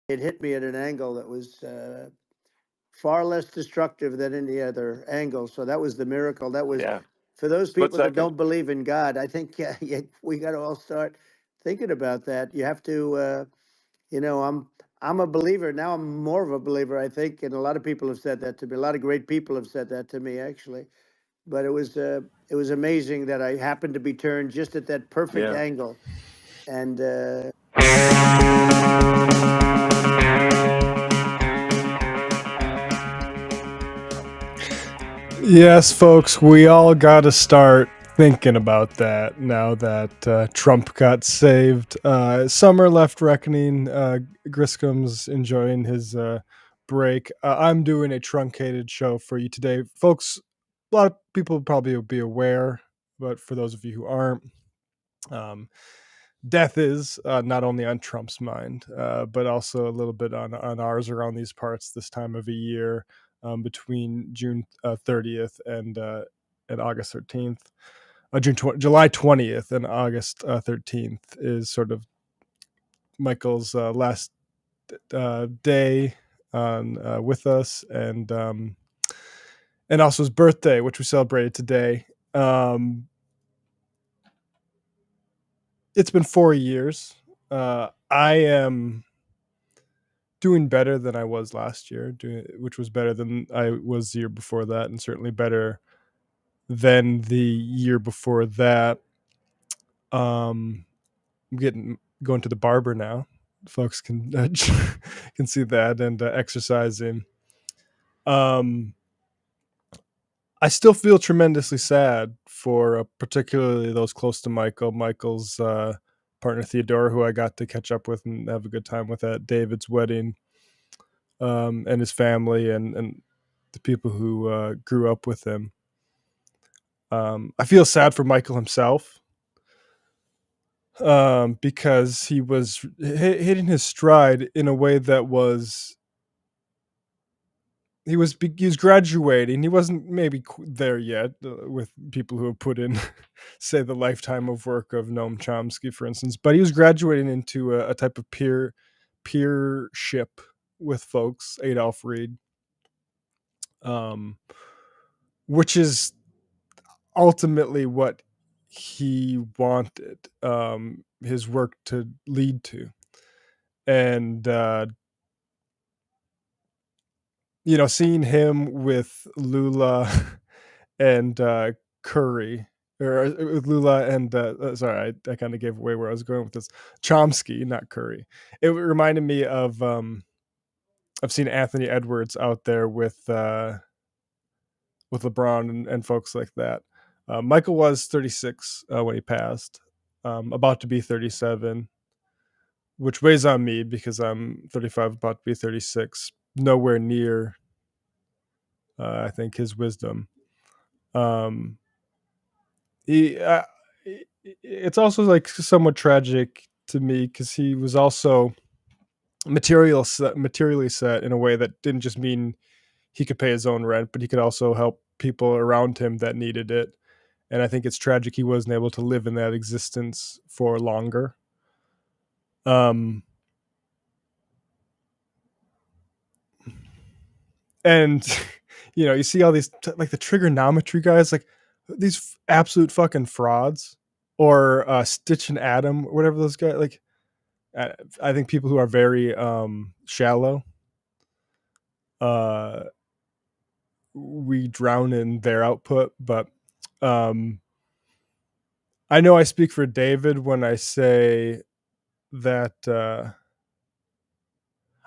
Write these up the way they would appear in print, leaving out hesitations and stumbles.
it hit me at an angle that was far less destructive than any other angle. So that was the miracle. That was for those people that don't believe in God. I think we got to all start thinking about that. You have to, I'm a believer now. I'm more of a believer, I think, and a lot of people have said that to me. A lot of great people have said that to me, actually. But it was amazing that I happened to be turned just at that perfect angle, and. Yes, folks, we all got to start thinking about that now that Trump got saved. Summer left reckoning. Griscom's enjoying his break. I'm doing a truncated show for you today. Folks, a lot of people probably will be aware, but for those of you who aren't, death is not only on Trump's mind, but also a little bit on ours around these parts this time of a year. Between June 30th and August 13th. July 20th and August 13th is sort of Michael's last day on with us, and also his birthday, which we celebrated today. It's been 4 years. I am doing better than I was last year, which was better than I was the year before that, and certainly better than the year before that. I'm going to the barber now. Folks can can see that, and exercising. I still feel tremendously sad for particularly those close to Michael. Michael's partner Theodora, who I got to catch up with and have a good time with at David's wedding, and his family and the people who grew up with him. I feel sad for Michael himself, because he was hitting his stride in a way that was he was graduating. He wasn't maybe there yet with people who have put in, say, the lifetime of work of Noam Chomsky, for instance, but he was graduating into a type of peership with folks, Adolph Reed, which is ultimately what he wanted his work to lead to. And seeing him with Lula and Curry, or with Lula and sorry, I kind of gave away where I was going with this. Chomsky, not Curry. It reminded me of I've seen Anthony Edwards out there with LeBron and folks like that. Michael was 36 when he passed, about to be 37, which weighs on me because I'm 35, about to be 36. Nowhere near, I think, his wisdom. It's also like somewhat tragic to me because he was also materially set in a way that didn't just mean he could pay his own rent, but he could also help people around him that needed it. And I think it's tragic he wasn't able to live in that existence for longer. And you see all these like the trigonometry guys, like these absolute fucking frauds, or Stitch and Adam, whatever those guys. Like, I think people who are very shallow, we drown in their output. But I know I speak for David when I say that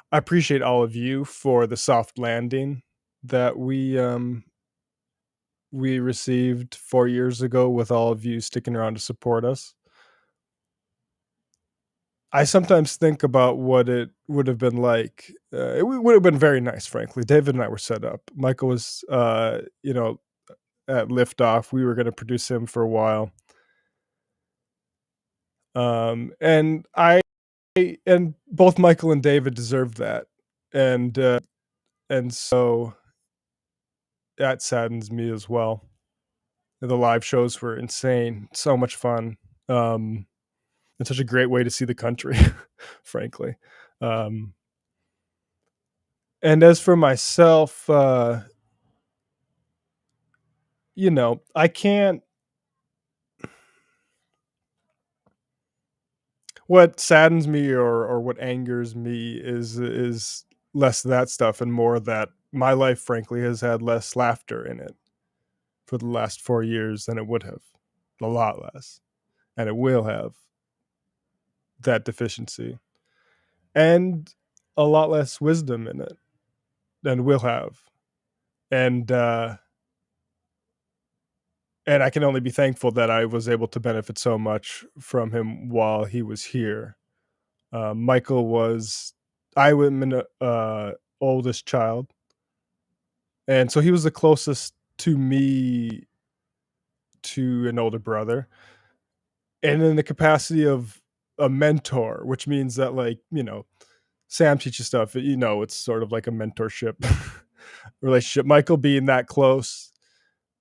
I appreciate all of you for the soft landing that we received 4 years ago, with all of you sticking around to support us. I sometimes think about what it would have been like. It would have been very nice, frankly. David and I were set up. Michael was, at liftoff. We were going to produce him for a while. And both Michael and David deserved that. And so that saddens me as well. The live shows were insane. So much fun. And such a great way to see the country, frankly. And as for myself, you know, I can't. What saddens me or what angers me is less that stuff and more that my life, frankly, has had less laughter in it for the last 4 years than it would have, a lot less, and it will have that deficiency, and a lot less wisdom in it than we'll have, and and I can only be thankful that I was able to benefit so much from him while he was here. Michael was I was an oldest child, and so he was the closest to me to an older brother, and in the capacity of a mentor, which means that, like, you know, Sam teaches stuff. You know, it's sort of like a mentorship relationship. Michael being that close,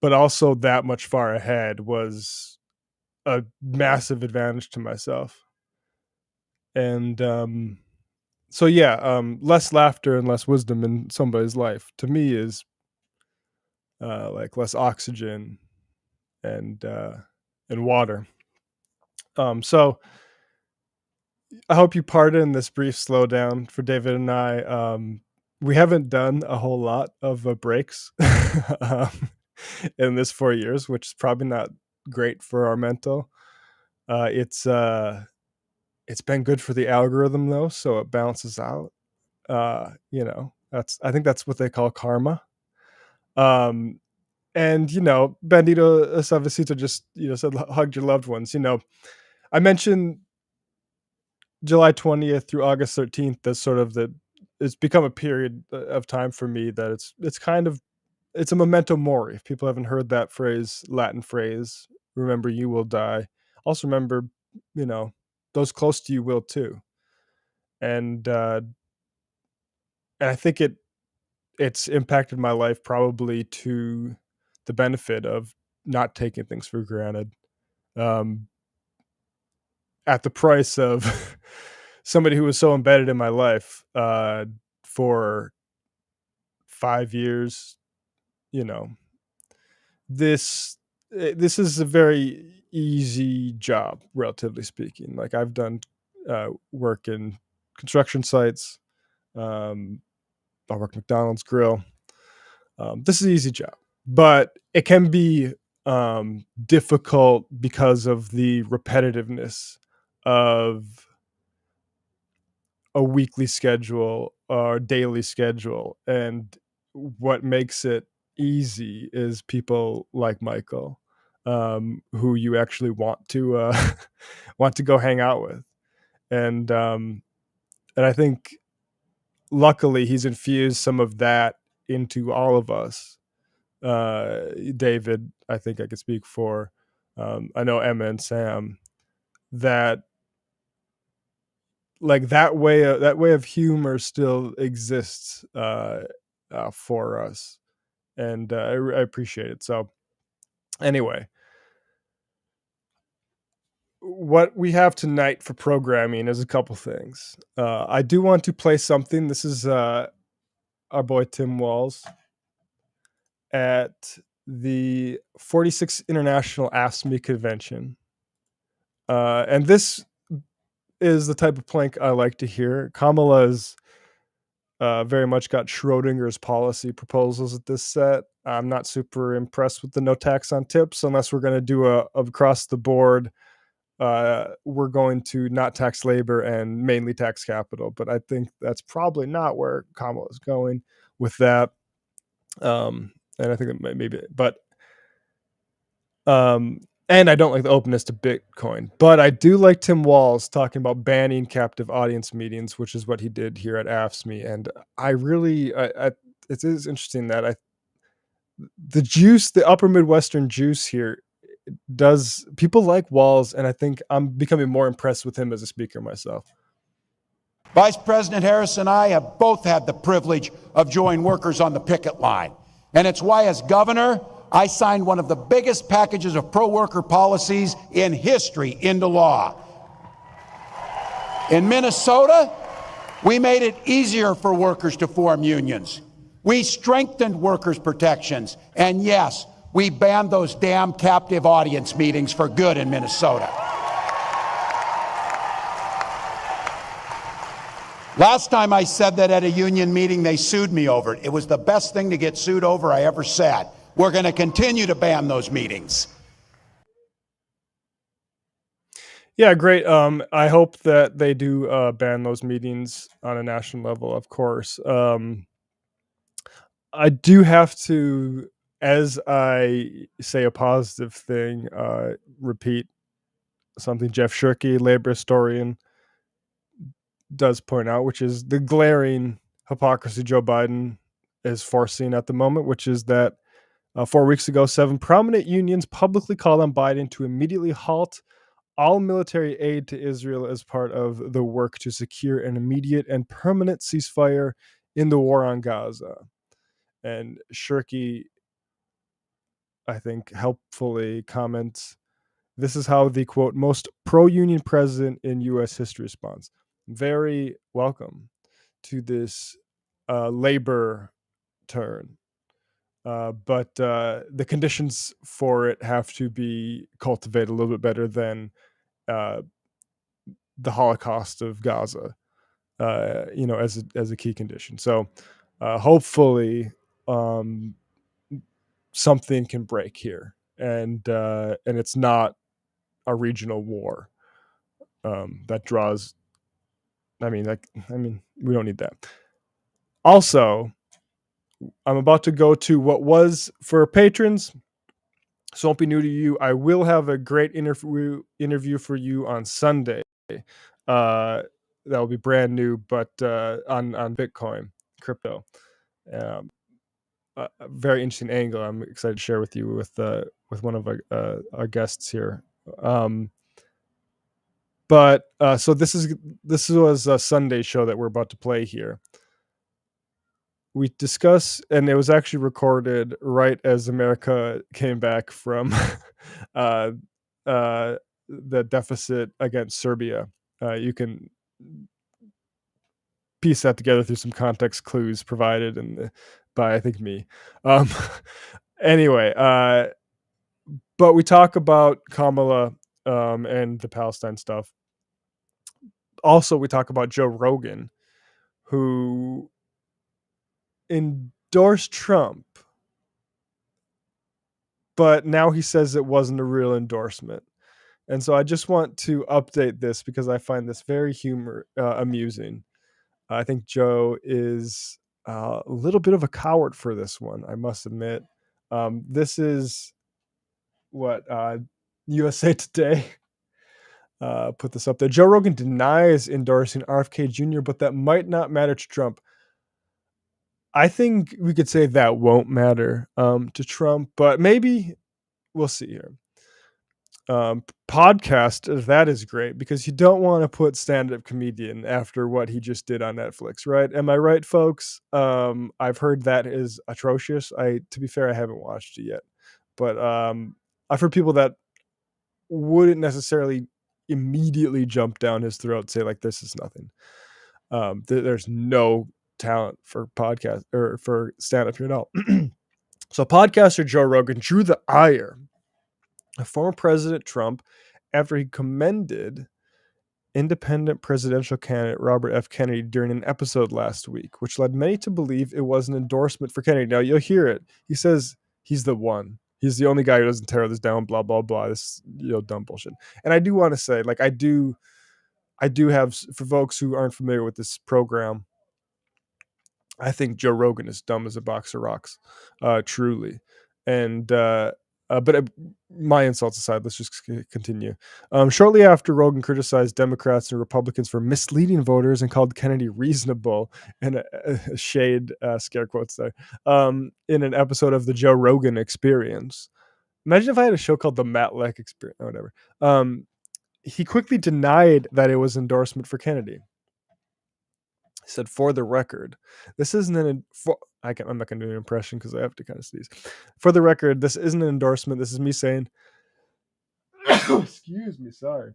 but also that much far ahead was a massive advantage to myself. And so yeah, less laughter and less wisdom in somebody's life to me is like less oxygen and water. So I hope you pardon this brief slowdown for David and I. We haven't done a whole lot of breaks um, in this 4 years, which is probably not great for our mental. It's been good for the algorithm though, so it balances out. You know, I think that's what they call karma. Um, and you know, Bandito Savasita just said hugged your loved ones. You know, I mentioned July 20th through August 13th as sort of it's become a period of time for me that it's kind of it's a memento mori. If people haven't heard that Latin phrase, remember you will die. Also remember, you know, those close to you will too. And I think it's impacted my life probably to the benefit of not taking things for granted. At the price of somebody who was so embedded in my life for 5 years, you know, this is a very easy job, relatively speaking. Like I've done work in construction sites. I work at McDonald's grill. This is an easy job, but it can be difficult because of the repetitiveness of a weekly schedule or daily schedule. And what makes it easy is people like Michael, who you actually want to want to go hang out with. And I think luckily he's infused some of that into all of us. David, I think I could speak for. I know Emma and Sam, that like that way of humor still exists for us, and I appreciate it. So anyway, what we have tonight for programming is a couple things. I do want to play something. This is our boy Tim Walz at the 46th International Ask Me Convention, and this is the type of plank I like to hear. Kamala's very much got Schrodinger's policy proposals at this set. I'm not super impressed with the no tax on tips unless we're going to do a across the board. We're going to not tax labor and mainly tax capital, but I think that's probably not where Kamala is going with that. And I think it maybe, but and I don't like the openness to Bitcoin, but I do like Tim Walz talking about banning captive audience meetings, which is what he did here at AFSME. And I really, it is interesting that the upper Midwestern juice here does people like Walz, and I think I'm becoming more impressed with him as a speaker myself. Vice President Harris and I have both had the privilege of joining workers on the picket line. And it's why, as governor, I signed one of the biggest packages of pro-worker policies in history into law. In Minnesota, We made it easier for workers to form unions. We strengthened workers' protections. And yes, we banned those damn captive audience meetings for good in Minnesota. Last time I said that at a union meeting, they sued me over it. It was the best thing to get sued over I ever said. We're going to continue to ban those meetings. Yeah, great. I hope that they do ban those meetings on a national level, of course. I do have to, as I say a positive thing, repeat something Jeff Shirkey, labor historian, does point out, which is the glaring hypocrisy Joe Biden is foreseeing at the moment, which is that 4 weeks ago, 7 prominent unions publicly called on Biden to immediately halt all military aid to Israel as part of the work to secure an immediate and permanent ceasefire in the war on Gaza. And Shirkey, I think, helpfully comments, this is how the, quote, most pro-union president in U.S. history responds. Very welcome to this labor turn. But the conditions for it have to be cultivated a little bit better than the Holocaust of Gaza, as a key condition. So hopefully something can break here, and it's not a regional war that draws. I mean, we don't need that. Also, I'm about to go to what was for patrons. So won't be new to you. I will have a great interview for you on Sunday. That will be brand new, but on Bitcoin, crypto. A very interesting angle. I'm excited to share with you with one of our guests here. But so this was a Sunday show that we're about to play here. We discuss, and it was actually recorded right as America came back from the deficit against Serbia. You can piece that together through some context clues provided by, I think, me. Anyway, but we talk about Kamala and the Palestine stuff. Also, we talk about Joe Rogan, who endorsed Trump, but now he says it wasn't a real endorsement. And so I just want to update this because I find this very amusing. I think Joe is a little bit of a coward for this one, I must admit. This is what USA Today put this up there. Joe Rogan denies endorsing RFK Jr., but that might not matter to Trump. I think we could say that won't matter to Trump, but maybe we'll see here. Podcast, that is great because you don't want to put stand-up comedian after what he just did on Netflix, right? Am I right, folks? I've heard that is atrocious. To be fair, I haven't watched it yet, but I've heard people that wouldn't necessarily immediately jump down his throat, say like, this is nothing. There's no talent for podcast or for stand-up here at all. So podcaster Joe Rogan drew the ire of former President Trump after he commended independent presidential candidate Robert F. Kennedy during an episode last week, which led many to believe it was an endorsement for Kennedy. Now you'll hear it. He says he's the one. He's the only guy who doesn't tear this down, blah, blah, blah. This dumb bullshit. And I do want to say, like, I do have, for folks who aren't familiar with this program, I think Joe Rogan is dumb as a box of rocks, truly. And but my insults aside, let's just continue. Shortly after Rogan criticized Democrats and Republicans for misleading voters and called Kennedy reasonable, and a shade, scare quotes there, in an episode of the Joe Rogan Experience. Imagine if I had a show called the Matt Leck Experience or whatever. He quickly denied that it was endorsement for Kennedy. He said, for the record, this isn't I'm not going to do an impression because I have to kind of sneeze. For the record, this isn't an endorsement. This is me saying, excuse me, sorry.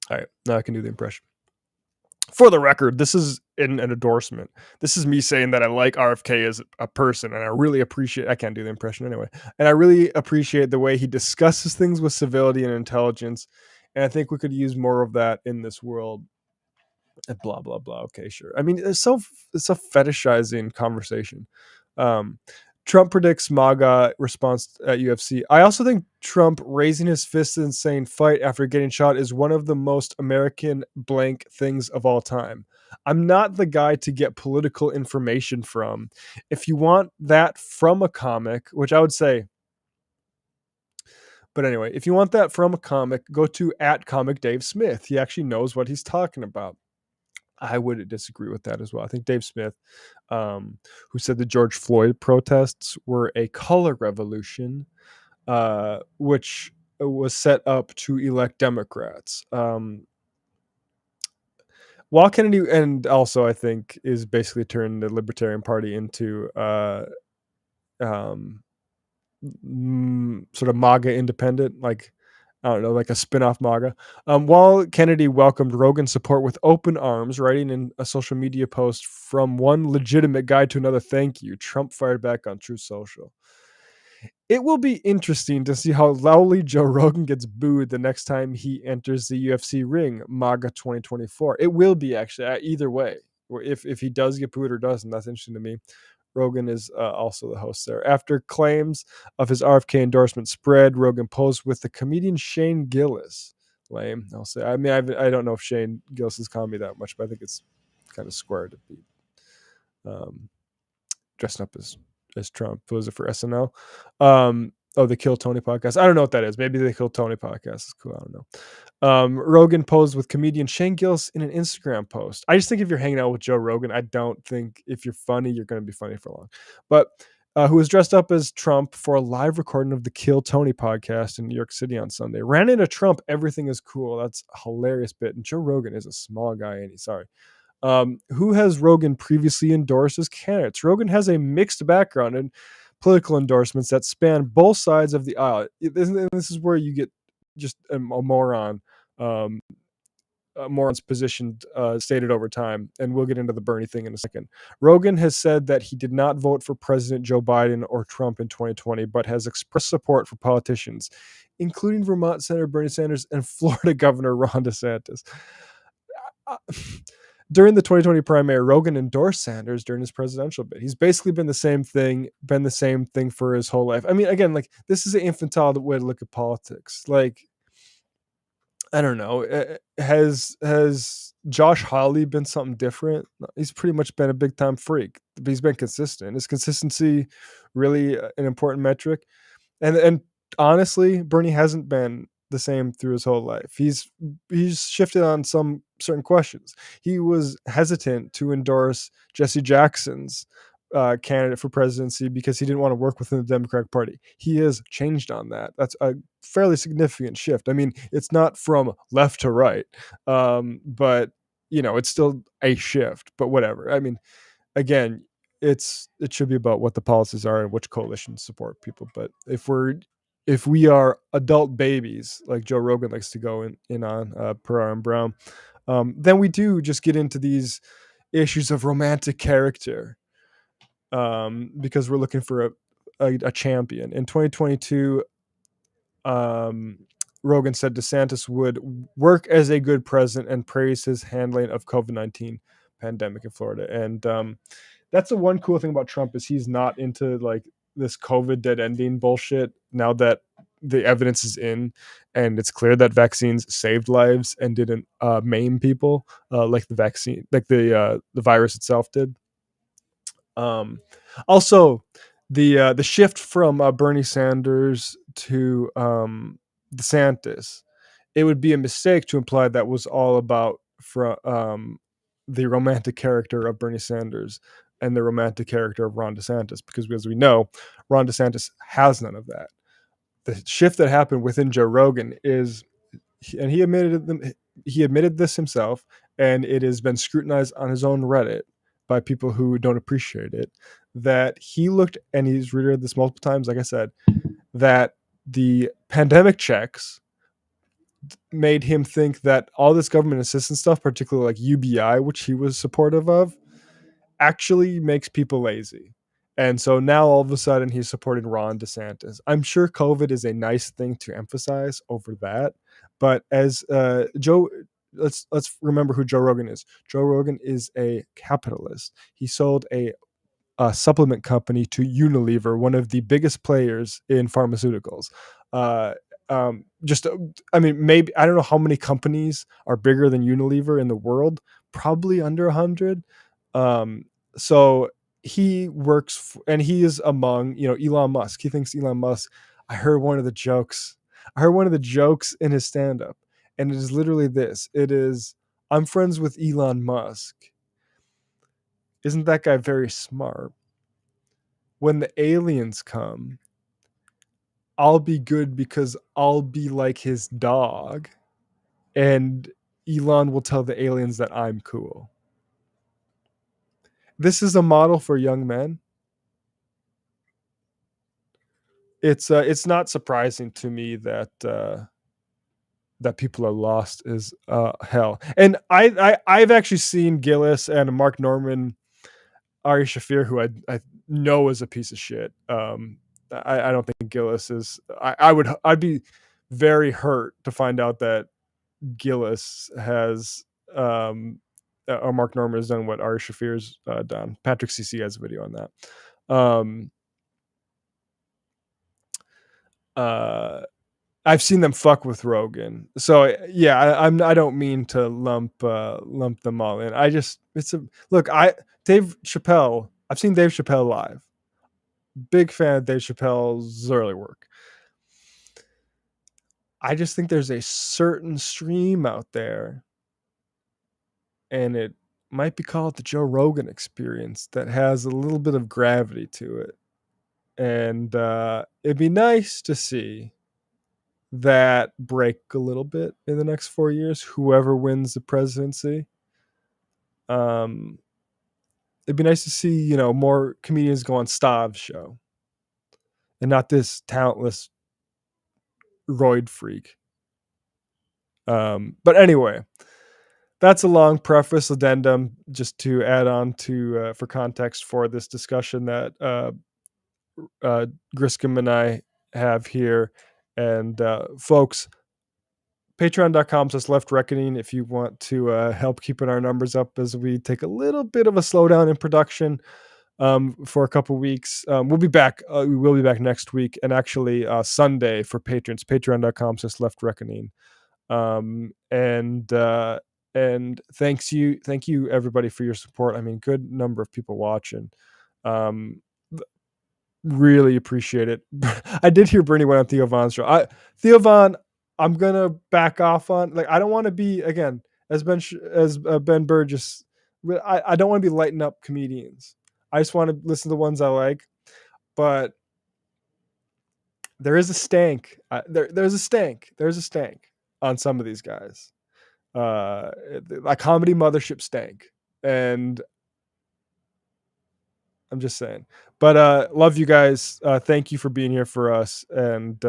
All right, now I can do the impression. For the record, this is an endorsement. This is me saying that I like RFK as a person, and I really appreciate. I can't do the impression anyway, and I really appreciate the way he discusses things with civility and intelligence. And I think we could use more of that in this world. And blah blah blah. Okay, sure. I mean, it's a fetishizing conversation. Trump predicts MAGA response at UFC. I also think Trump raising his fist and saying fight after getting shot is one of the most American blank things of all time. I'm not the guy to get political information from. If you want that from a comic, which I would say, but anyway, if you want that from a comic, go to @ComicDaveSmith. He actually knows what he's talking about. I would disagree with that as well. I think Dave Smith, who said the George Floyd protests were a color revolution, which was set up to elect Democrats. While Kennedy, and also I think, is basically turned the Libertarian Party into sort of MAGA independent, like, I don't know, like a spin-off MAGA. While Kennedy welcomed Rogan's support with open arms, writing in a social media post, "From one legitimate guy to another, thank you," Trump fired back on Truth Social. It will be interesting to see how loudly Joe Rogan gets booed the next time he enters the UFC ring, MAGA 2024. It will be, actually, either way. If he does get booed or doesn't, that's interesting to me. Rogan is also the host there. After claims of his RFK endorsement spread, Rogan posed with the comedian Shane Gillis. Lame, I'll say. I mean, I don't know if Shane Gillis is comedy that much, but I think it's kind of square to be dressing up as Trump. Was it for SNL? The Kill Tony podcast. I don't know what that is. Maybe the Kill Tony podcast is cool. I don't know. Rogan posed with comedian Shane Gillis in an Instagram post. I just think if you're hanging out with Joe Rogan, I don't think if you're funny, you're going to be funny for long. But who was dressed up as Trump for a live recording of the Kill Tony podcast in New York City on Sunday. Ran into Trump. Everything is cool. That's a hilarious bit. And Joe Rogan is a small guy, and he's sorry. Who has Rogan previously endorsed as candidates? Rogan has a mixed background in political endorsements that span both sides of the aisle. This is where you get just a moron. Moron's position stated over time, and we'll get into the Bernie thing in a second. Rogan has said that he did not vote for President Joe Biden or Trump in 2020, but has expressed support for politicians, including Vermont Senator Bernie Sanders and Florida Governor Ron DeSantis. During the 2020 primary, Rogan endorsed Sanders during his presidential bid. He's basically been the same thing for his whole life. I mean, again, like, this is an infantile way to look at politics. Like, I don't know. Has Josh Hawley been something different? He's pretty much been a big time freak, but he's been consistent. Is consistency really an important metric? And honestly, Bernie hasn't been the same through his whole life. He's shifted on some certain questions. He was hesitant to endorse Jesse Jackson's candidate for presidency because he didn't want to work within the Democratic Party. He has changed on that. That's a fairly significant shift. I mean, it's not from left to right, but it's still a shift. But whatever. I mean, again, it should be about what the policies are and which coalitions support people. But if we are adult babies, like Joe Rogan likes to go in on per Aaron Brown, then we do just get into these issues of romantic character, because we're looking for a champion. In 2022, Rogan said DeSantis would work as a good president and praised his handling of COVID-19 pandemic in Florida. And that's the one cool thing about Trump, is he's not into like this COVID dead ending bullshit now that the evidence is in and it's clear that vaccines saved lives and didn't maim people like the vaccine, like the virus itself did. Also, the shift from Bernie Sanders to DeSantis, it would be a mistake to imply that was all about the romantic character of Bernie Sanders and the romantic character of Ron DeSantis, because as we know, Ron DeSantis has none of that. The shift that happened within Joe Rogan is, and he admitted this himself, and it has been scrutinized on his own Reddit by people who don't appreciate it, that he looked, and he's reiterated this multiple times, like I said, that the pandemic checks made him think that all this government assistance stuff, particularly like UBI, which he was supportive of, actually makes people lazy. And so now all of a sudden he's supporting Ron DeSantis. I'm sure COVID is a nice thing to emphasize over that. But as Joe, let's remember who Joe Rogan is. Joe Rogan is a capitalist. He sold a supplement company to Unilever, one of the biggest players in pharmaceuticals. Maybe I don't know how many companies are bigger than Unilever in the world. Probably under 100. So he works and he is among, Elon Musk. He thinks Elon Musk. I heard one of the jokes in his stand-up, and it is literally this. It is, I'm friends with Elon Musk. Isn't that guy very smart? When the aliens come, I'll be good because I'll be like his dog, and Elon will tell the aliens that I'm cool. This is a model for young men. It's not surprising to me that that people are lost as hell. And I've actually seen Gillis and Mark Norman, Ari Shafir, who I know is a piece of shit. I don't think Gillis is. I'd be very hurt to find out that Gillis has or Mark Norman has done what Ari Shafir's done. Patrick CC has a video on that. I've seen them fuck with Rogan. So yeah, I don't mean to lump them all in. Dave Chappelle. I've seen Dave Chappelle live. Big fan of Dave Chappelle's early work. I just think there's a certain stream out there, and it might be called the Joe Rogan experience, that has a little bit of gravity to it. And it'd be nice to see that break a little bit in the next 4 years, whoever wins the presidency. It'd be nice to see, more comedians go on Stav's show and not this talentless roid freak. But anyway, that's a long preface addendum just to add on to for context for this discussion that Griscom and I have here. And folks, patreon.com/Left Reckoning if you want to help keeping our numbers up as we take a little bit of a slowdown in production for a couple weeks. We'll be back. We will be back next week, and actually Sunday for patrons. Patreon.com/Left Reckoning. And thank you everybody for your support. I mean, good number of people watching. Really appreciate it. I did hear Bernie went on Theo Von's show. Theo Von, I'm gonna back off on. Like, I don't want to be, again, as Ben Burgess. I don't want to be lighting up comedians. I just want to listen to the ones I like. But there is a stank. There's a stank. There's a stank on some of these guys. Like comedy mothership stank. And I'm just saying. But love you guys. Thank you for being here for us. And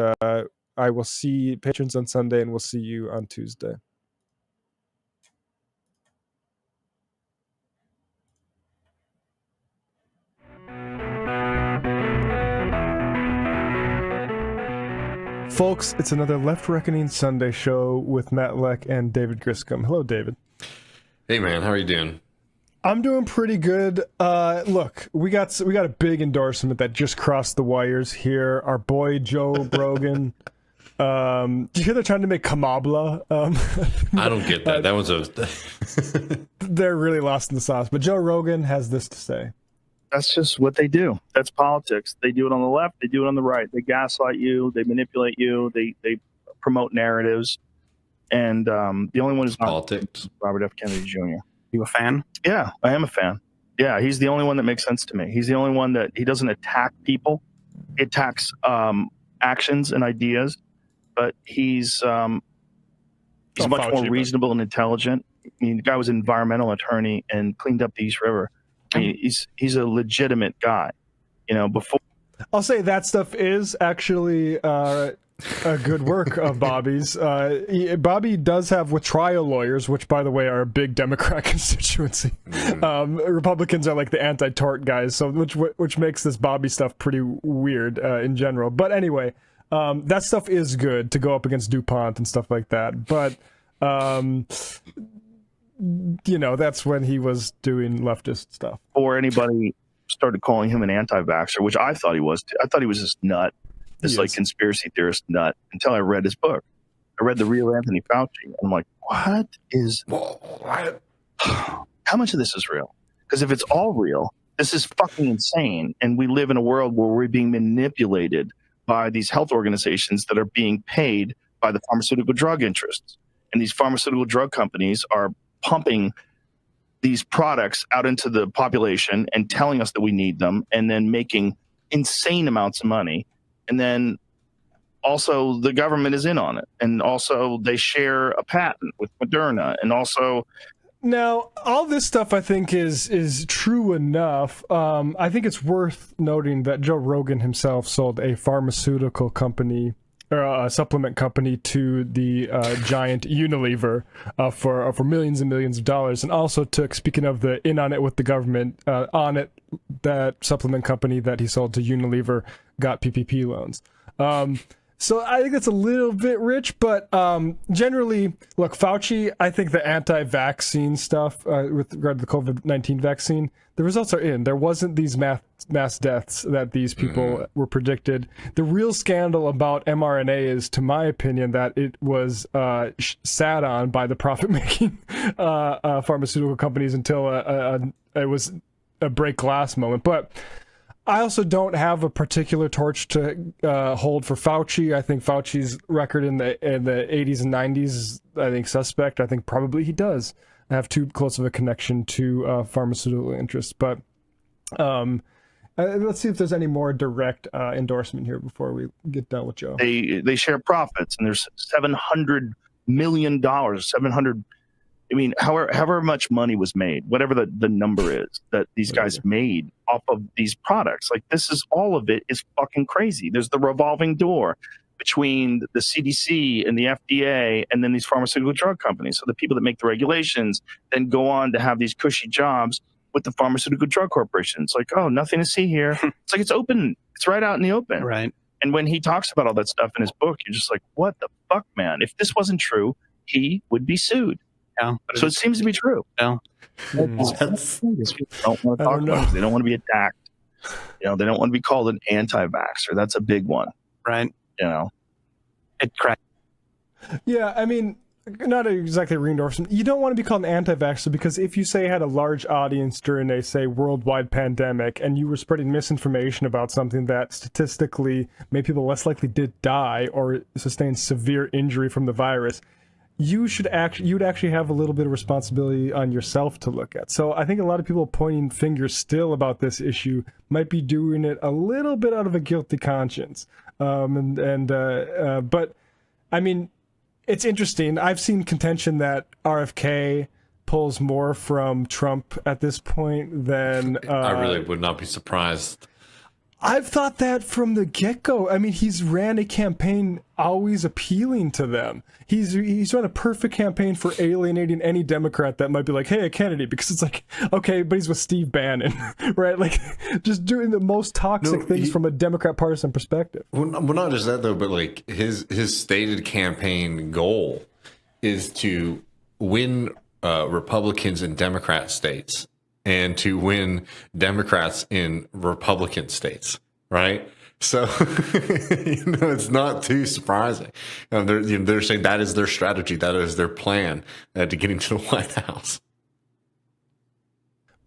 I will see patrons on Sunday, and we'll see you on Tuesday. Folks, it's another Left Reckoning Sunday show with Matt Leck and David Griscom. Hello, David. Hey, man. How are you doing? I'm doing pretty good. Look, we got a big endorsement that just crossed the wires here. Our boy Joe Rogan. Did you hear they're trying to make Kamala? I don't get that. That was They're really lost in the sauce. But Joe Rogan has this to say. That's just what they do. That's politics. They do it on the left. They do it on the right. They gaslight you. They manipulate you. They promote narratives. And the only one who's not politics. Robert F. Kennedy Jr. You a fan? Yeah, I am a fan. Yeah, he's the only one that makes sense to me. He's the only one that he doesn't attack people. He attacks actions and ideas, but he's much more reasonable and intelligent. I mean, the guy was an environmental attorney and cleaned up the East River. I mean, he's a legitimate guy. Before I'll say that stuff is actually good work of Bobby's. Bobby does have with trial lawyers, which, by the way, are a big Democrat constituency. Republicans are like the anti-tort guys, so which makes this Bobby stuff pretty weird in general. But anyway, that stuff is good to go up against DuPont and stuff like that. But that's when he was doing leftist stuff. Or anybody started calling him an anti-vaxxer, which I thought he was. I thought he was this nut, this like conspiracy theorist nut, until I read his book. I read The Real Anthony Fauci. I'm like, what? How much of this is real? Because if it's all real, this is fucking insane. And we live in a world where we're being manipulated by these health organizations that are being paid by the pharmaceutical drug interests. And these pharmaceutical drug companies are pumping these products out into the population and telling us that we need them, and then making insane amounts of money. And then also the government is in on it. And also they share a patent with Moderna. And also... Now, all this stuff I think is true enough. I think it's worth noting that Joe Rogan himself sold a pharmaceutical company or a supplement company to the giant Unilever for millions and millions of dollars, and also took, speaking of the in on it with the government, on it, that supplement company that he sold to Unilever got PPP loans. So I think that's a little bit rich, but generally, look, Fauci, I think the anti-vaccine stuff with regard to the COVID-19 vaccine, the results are in. There wasn't these mass deaths that these people were predicted. The real scandal about mRNA is, to my opinion, that it was sat on by the profit-making pharmaceutical companies until it was a break glass moment. But I also don't have a particular torch to hold for Fauci. I think Fauci's record in the 80s and 90s is, I think, suspect. I think probably he does have too close of a connection to pharmaceutical interests. But let's see if there's any more direct endorsement here before we get done with Joe. They share profits, and there's $700 million, I mean, however much money was made, whatever the number is that these guys made off of these products. Like, this is, all of it is fucking crazy. There's the revolving door between the CDC and the FDA and then these pharmaceutical drug companies. So the people that make the regulations then go on to have these cushy jobs with the pharmaceutical drug corporations. Like, oh, nothing to see here. It's like, it's open. It's right out in the open. Right. And when he talks about all that stuff in his book, you're just like, what the fuck, man? If this wasn't true, he would be sued. Yeah. So it seems to be true. Yeah. They don't want to talk about it. They don't want to be attacked. They don't want to be called an anti-vaxxer. That's a big one. Right. It cracked. Yeah, I mean, not exactly re-endorsement. You don't want to be called an anti-vaxxer because if you say had a large audience during a, say, worldwide pandemic and you were spreading misinformation about something that statistically made people less likely to die or sustain severe injury from the virus, you'd actually have a little bit of responsibility on yourself to look at. So I think a lot of people pointing fingers still about this issue might be doing it a little bit out of a guilty conscience. But I mean, it's interesting. I've seen contention that RFK pulls more from Trump at this point than I really would not be surprised. I've thought that from the get-go. I mean, he's ran a campaign always appealing to them. He's run a perfect campaign for alienating any Democrat that might be like, hey, a Kennedy, because it's like, okay, but he's with Steve Bannon, right? Like, just doing the most toxic things from a Democrat partisan perspective. Well, not just that, though, but like his stated campaign goal is to win Republicans in Democrat states and to win Democrats in Republican states, right? So, it's not too surprising. They're saying that is their strategy, that is their plan to get into the White House.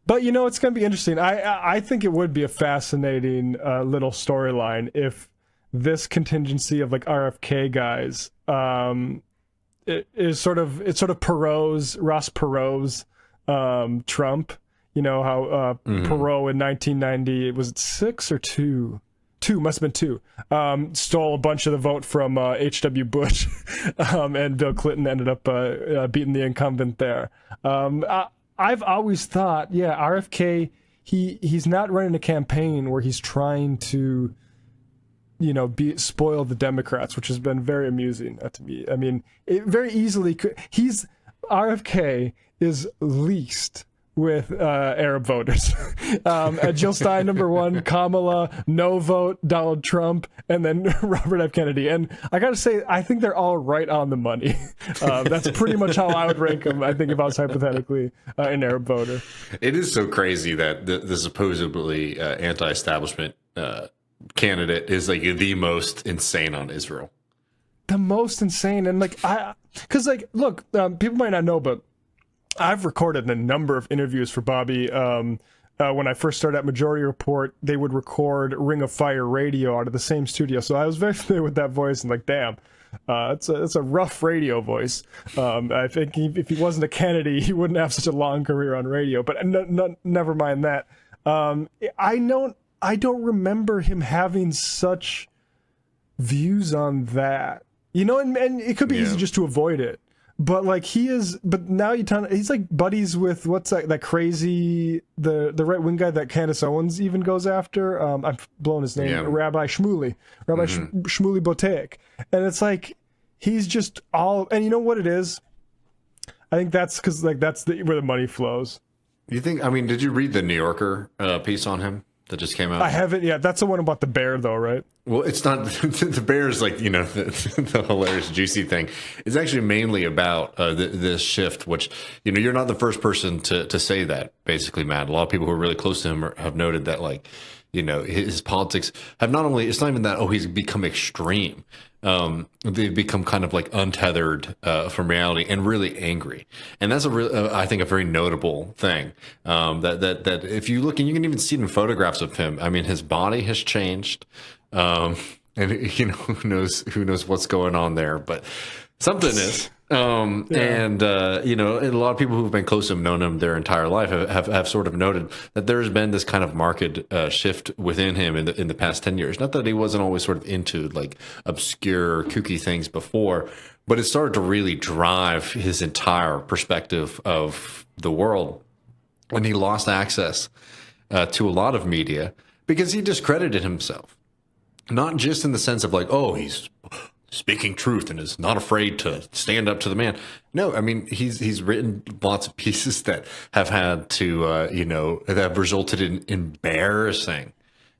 But, it's going to be interesting. I think it would be a fascinating little storyline if this contingency of like RFK guys it's sort of Ross Perot's Trump. You know how Perot in 1990, was it 6 or 2? 2, must have been 2. Stole a bunch of the vote from H.W. Bush, and Bill Clinton ended up beating the incumbent there. I've always thought, RFK, he's not running a campaign where he's trying to spoil the Democrats, which has been very amusing to me. I mean, it very easily could. RFK is least with Arab voters. Jill Stein, number one, Kamala, no vote, Donald Trump, and then Robert F. Kennedy. And I got to say, I think they're all right on the money. That's pretty much how I would rank them, I think, if I was hypothetically an Arab voter. It is so crazy that the supposedly anti-establishment candidate is like the most insane on Israel. The most insane. And look, people might not know, but I've recorded a number of interviews for Bobby. When I first started at Majority Report, they would record Ring of Fire radio out of the same studio. So I was very familiar with that voice and like, damn, it's a rough radio voice. I think if he wasn't a Kennedy, he wouldn't have such a long career on radio, but never mind that. I don't remember him having such views on that, and it could be easy just to avoid it. But like but now he's like buddies with what's that crazy, the right wing guy that Candace Owens even goes after. I'm blowing his name, Rabbi Shmuley Boteach. And it's like, he's just all, and you know what it is? I think that's because like, that's where the money flows. You think, did you read the New Yorker piece on him that just came out? I haven't yet. That's the one about the bear though, right? Well, it's not the bear is like, the hilarious juicy thing. It's actually mainly about this shift, which, you're not the first person to say that, basically, Matt. A lot of people who are really close to him have noted that, like, his politics have not only, it's not even that, he's become extreme. They've become kind of like untethered from reality and really angry. And that's I think a very notable thing. That if you look, and you can even see it in photographs of him, his body has changed. And who knows what's going on there, but something is. And a lot of people who've been close to him, known him their entire life, have sort of noted that there's been this kind of marked shift within him in the past 10 years. Not that he wasn't always sort of into like obscure, kooky things before, but it started to really drive his entire perspective of the world when he lost access to a lot of media because he discredited himself. Not just in the sense of like, he's speaking truth and is not afraid to stand up to the man. No, he's written lots of pieces that have had to, that have resulted in embarrassing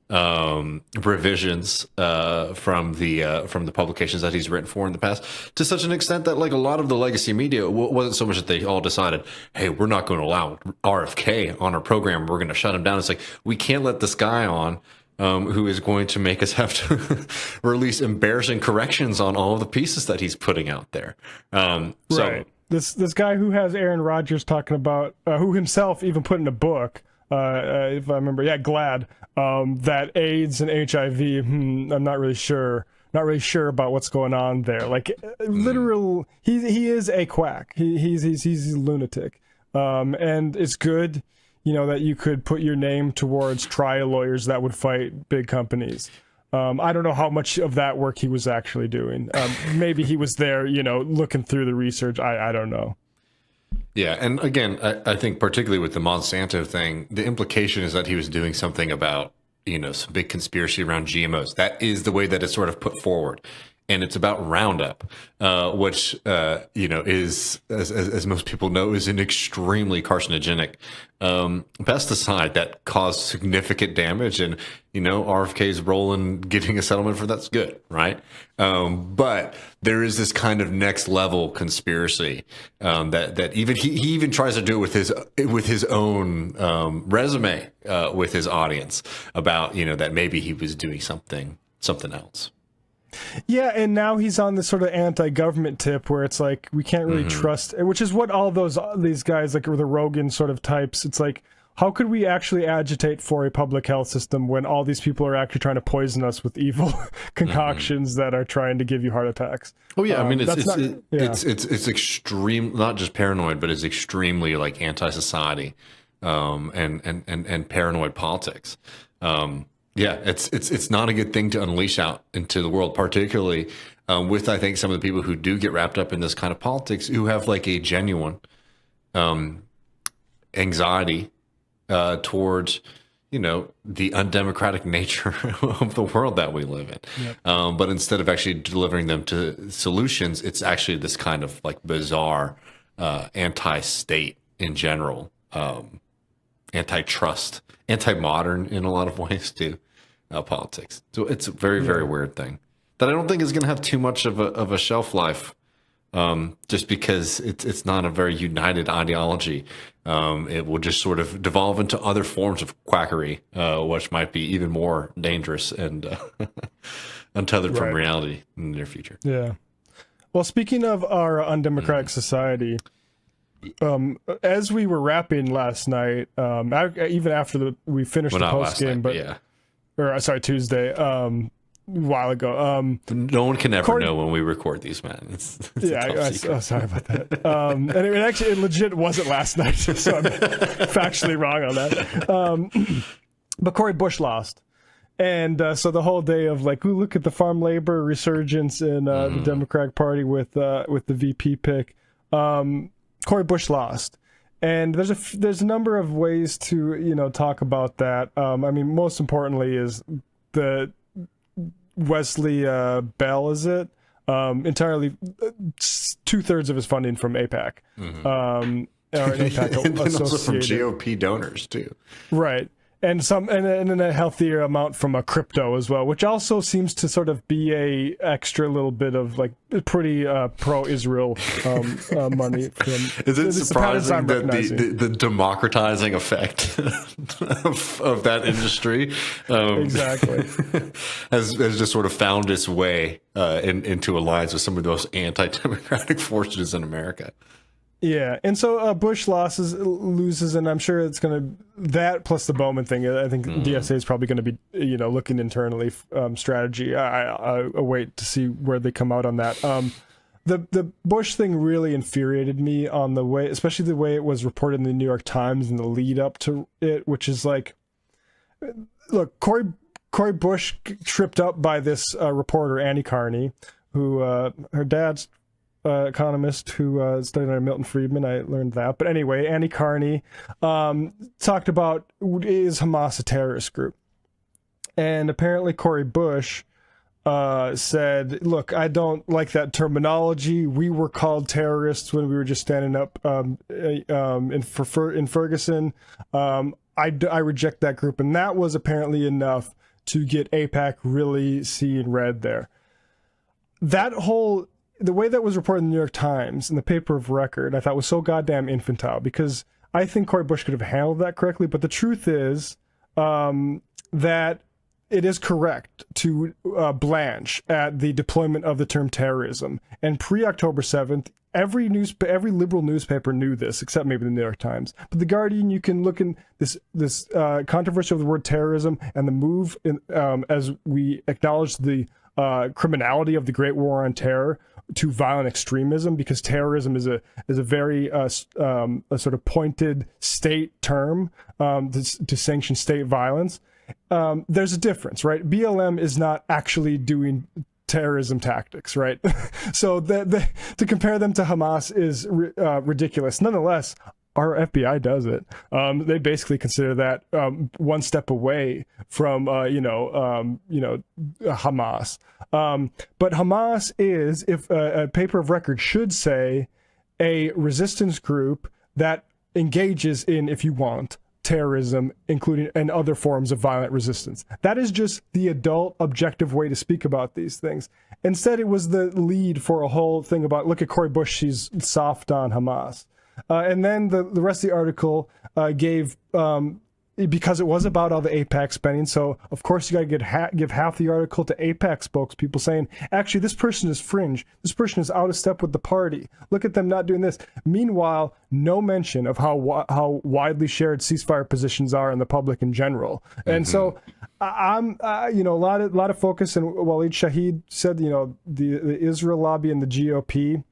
revisions from the publications that he's written for in the past, to such an extent that like a lot of the legacy media wasn't so much that they all decided, hey, we're not going to allow RFK on our program, we're going to shut him down. It's like, we can't let this guy on who is going to make us have to release embarrassing corrections on all of the pieces that he's putting out there. Right. This guy who has Aaron Rodgers talking about, who himself even put in a book, if I remember, Glad, that AIDS and HIV, I'm not really sure about what's going on there. Like literal, he is a quack. He's a lunatic. And it's good, that you could put your name towards trial lawyers that would fight big companies. I don't know how much of that work he was actually doing. Maybe he was there, looking through the research. I don't know. Yeah. And again, I think particularly with the Monsanto thing, the implication is that he was doing something about, some big conspiracy around GMOs. That is the way that it's sort of put forward. And it's about Roundup, which, is, as most people know, is an extremely carcinogenic pesticide that caused significant damage. And, RFK's role in getting a settlement for that's good, right? But there is this kind of next level conspiracy that even he even tries to do it with his own resume with his audience about, that maybe he was doing something else. Yeah, and now he's on this sort of anti-government tip where it's like we can't really trust, which is what all these guys like the Rogan sort of types. It's like, how could we actually agitate for a public health system when all these people are actually trying to poison us with evil concoctions that are trying to give you heart attacks? Oh yeah, it's extreme, not just paranoid, but it's extremely like anti-society, and paranoid politics. Yeah, it's not a good thing to unleash out into the world, particularly with, I think, some of the people who do get wrapped up in this kind of politics who have like a genuine anxiety towards, the undemocratic nature of the world that we live in. Yep. But instead of actually delivering them to solutions, it's actually this kind of like bizarre anti-state in general, antitrust, anti-modern in a lot of ways too, politics. So it's a very, very weird thing that I don't think is going to have too much of a shelf life, just because it's not a very united ideology. It will just sort of devolve into other forms of quackery, which might be even more dangerous and untethered from reality in the near future. Yeah. Well, speaking of our undemocratic society, as we were wrapping last night, even after we finished the post game, Tuesday, a while ago. No one can ever know when we record these, man. It's sorry about that. And it legit wasn't last night, so I'm factually wrong on that. But Cory Bush lost. And so the whole day of like, ooh, look at the farm labor resurgence in the Democratic Party with the VP pick. Cory Bush lost. And there's a number of ways to, talk about that. I mean, most importantly is the Wesley Bell, is it? Entirely 2/3 of his funding from AIPAC. Or an AIPAC and also from GOP donors too. Right. And then a healthier amount from a crypto as well, which also seems to sort of be a extra little bit of like pretty pro-Israel money. Is it surprising that the democratizing effect of that industry exactly has just sort of found its way into alliance with some of those anti-democratic forces in America? Yeah, and so Bush loses, and I'm sure it's going to, that plus the Bowman thing, I think DSA is probably going to be, looking internally strategy. I wait to see where they come out on that. The Bush thing really infuriated me on the way, especially the way it was reported in the New York Times and the lead up to it, which is like, look, Cory Bush tripped up by this reporter, Annie Carney, who her dad's economist who studied under Milton Friedman. I learned that. But anyway, Annie Carney talked about, is Hamas a terrorist group? And apparently Cory Bush said, look, I don't like that terminology. We were called terrorists when we were just standing up in Ferguson. I reject that group. And that was apparently enough to get AIPAC really seeing red there. The way that was reported in the New York Times in the paper of record, I thought was so goddamn infantile, because I think Cory Bush could have handled that correctly. But the truth is that it is correct to blanch at the deployment of the term terrorism. And pre-October 7th, every liberal newspaper knew this, except maybe the New York Times. But the Guardian, you can look in this controversy of the word terrorism and the move as we acknowledge the criminality of the Great War on Terror to violent extremism, because terrorism is a very a sort of pointed state term to sanction state violence. There's a difference, right? BLM is not actually doing terrorism tactics, right? So to compare them to Hamas is ridiculous. Nonetheless, our FBI does it. They basically consider that one step away from Hamas. But Hamas is, if a paper of record should say, a resistance group that engages in, if you want, terrorism, including and other forms of violent resistance. That is just the adult, objective way to speak about these things. Instead, it was the lead for a whole thing about, look at Cory Bush, she's soft on Hamas. And then the rest of the article gave, because it was about all the AIPAC spending, so of course you got to give half the article to AIPAC spokespeople saying, actually, this person is fringe. This person is out of step with the party. Look at them not doing this. Meanwhile, no mention of how widely shared ceasefire positions are in the public in general. And so I'm, a lot of focus, and Waleed Shahid said, the Israel lobby and the GOP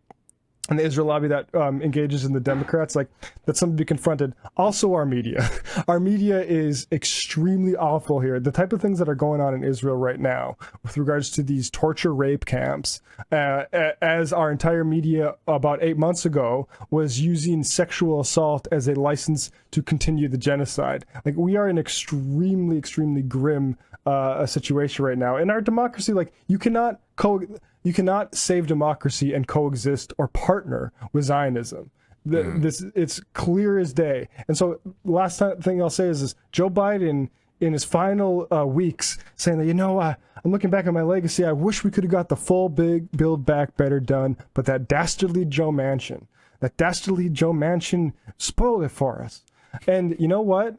and the Israel lobby that engages in the Democrats, like, that's something to be confronted. Also, our media. Our media is extremely awful here. The type of things that are going on in Israel right now with regards to these torture rape camps, as our entire media about 8 months ago was using sexual assault as a license to continue the genocide. Like, we are in extremely, extremely grim situation right now. In our democracy, like, you cannot save democracy and coexist or partner with Zionism. It's clear as day. And so last thing I'll say is Joe Biden in his final weeks saying that, I'm looking back at my legacy. I wish we could have got the full big Build Back Better done, but that dastardly Joe Manchin spoiled it for us. And you know what?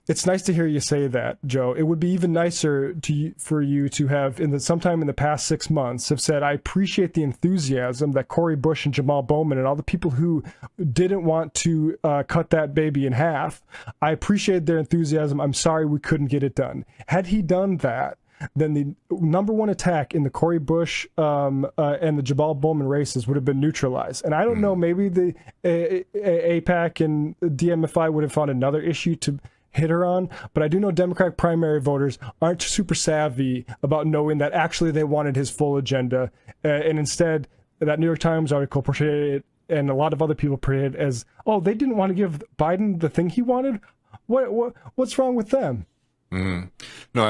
It's nice to hear you say that, Joe. It would be even nicer for you to have, sometime in the past 6 months, have said, I appreciate the enthusiasm that Cori Bush and Jamal Bowman and all the people who didn't want to cut that baby in half. I appreciate their enthusiasm. I'm sorry we couldn't get it done. Had he done that, then the number one attack in the Cori Bush and the Jamal Bowman races would have been neutralized. And I don't know, maybe the AIPAC and DMFI would have found another issue to hit her on, but I do know Democratic primary voters aren't super savvy about knowing that actually they wanted his full agenda, and instead that New York Times article portrayed it, and a lot of other people portrayed it as, oh, they didn't want to give Biden the thing he wanted. What's wrong with them? Mm-hmm. No,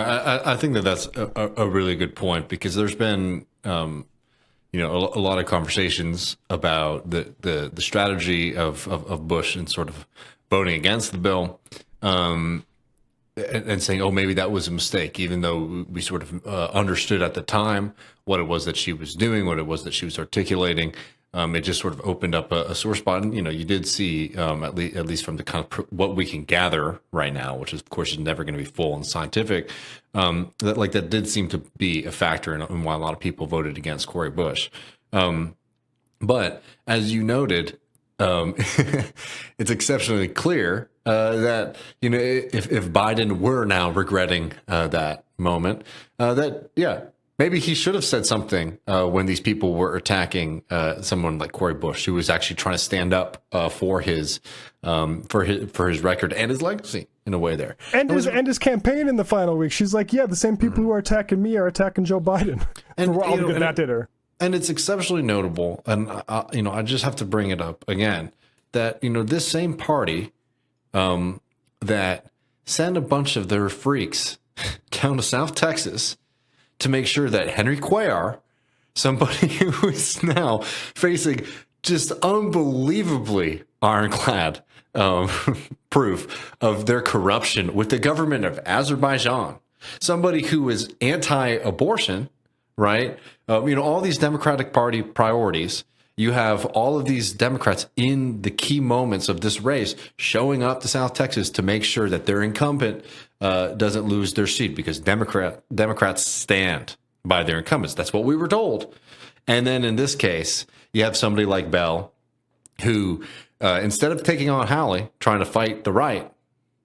I think that's a really good point, because there's been a lot of conversations about the strategy of Bush and sort of voting against the bill. And saying, oh, maybe that was a mistake, even though we sort of understood at the time what it was that she was doing, what it was that she was articulating. It just sort of opened up a sore spot. And, you did see, at least from the kind of what we can gather right now, which is, of course, is never going to be full and scientific, that did seem to be a factor in why a lot of people voted against Cori Bush. But as you noted, it's exceptionally clear that if Biden were now regretting that moment, maybe he should have said something when these people were attacking someone like Cori Bush, who was actually trying to stand up for his record and his legacy in a way there, and his campaign in the final week. She's like, the same people who are attacking me are attacking Joe Biden, and for all the good that did her. And it's exceptionally notable, and I just have to bring it up again, that this same party that sent a bunch of their freaks down to South Texas to make sure that Henry Cuellar, somebody who is now facing just unbelievably ironclad proof of their corruption with the government of Azerbaijan, somebody who is anti-abortion, right? All these Democratic Party priorities. You have all of these Democrats in the key moments of this race showing up to South Texas to make sure that their incumbent doesn't lose their seat, because Democrats stand by their incumbents. That's what we were told. And then in this case, you have somebody like Bell, who instead of taking on Hawley, trying to fight the right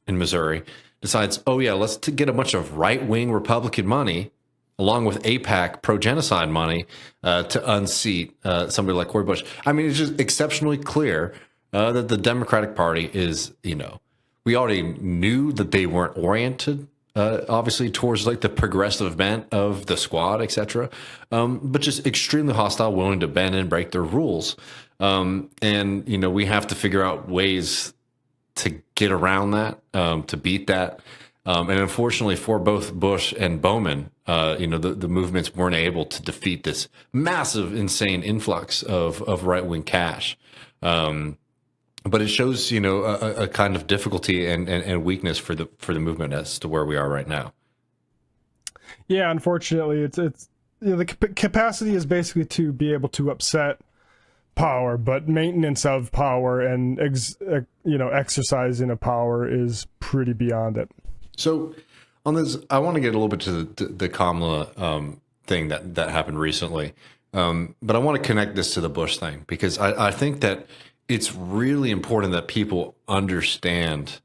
in Missouri, decides, let's get a bunch of right-wing Republican money along with AIPAC pro-genocide money to unseat somebody like Cori Bush. I mean, it's just exceptionally clear that the Democratic Party is, we already knew that they weren't oriented, obviously, towards like the progressive bent of the squad, etc., but just extremely hostile, willing to bend and break their rules. And, we have to figure out ways to get around that, to beat that. And unfortunately for both Bush and Bowman, the movements weren't able to defeat this massive, insane influx of right-wing cash. But it shows, a kind of difficulty and weakness for the movement as to where we are right now. Yeah, unfortunately, it's the capacity is basically to be able to upset power, but maintenance of power and exercising of power is pretty beyond it. So on this, I want to get a little bit to the Kamala thing that happened recently, but I want to connect this to the Bush thing, because I think that it's really important that people understand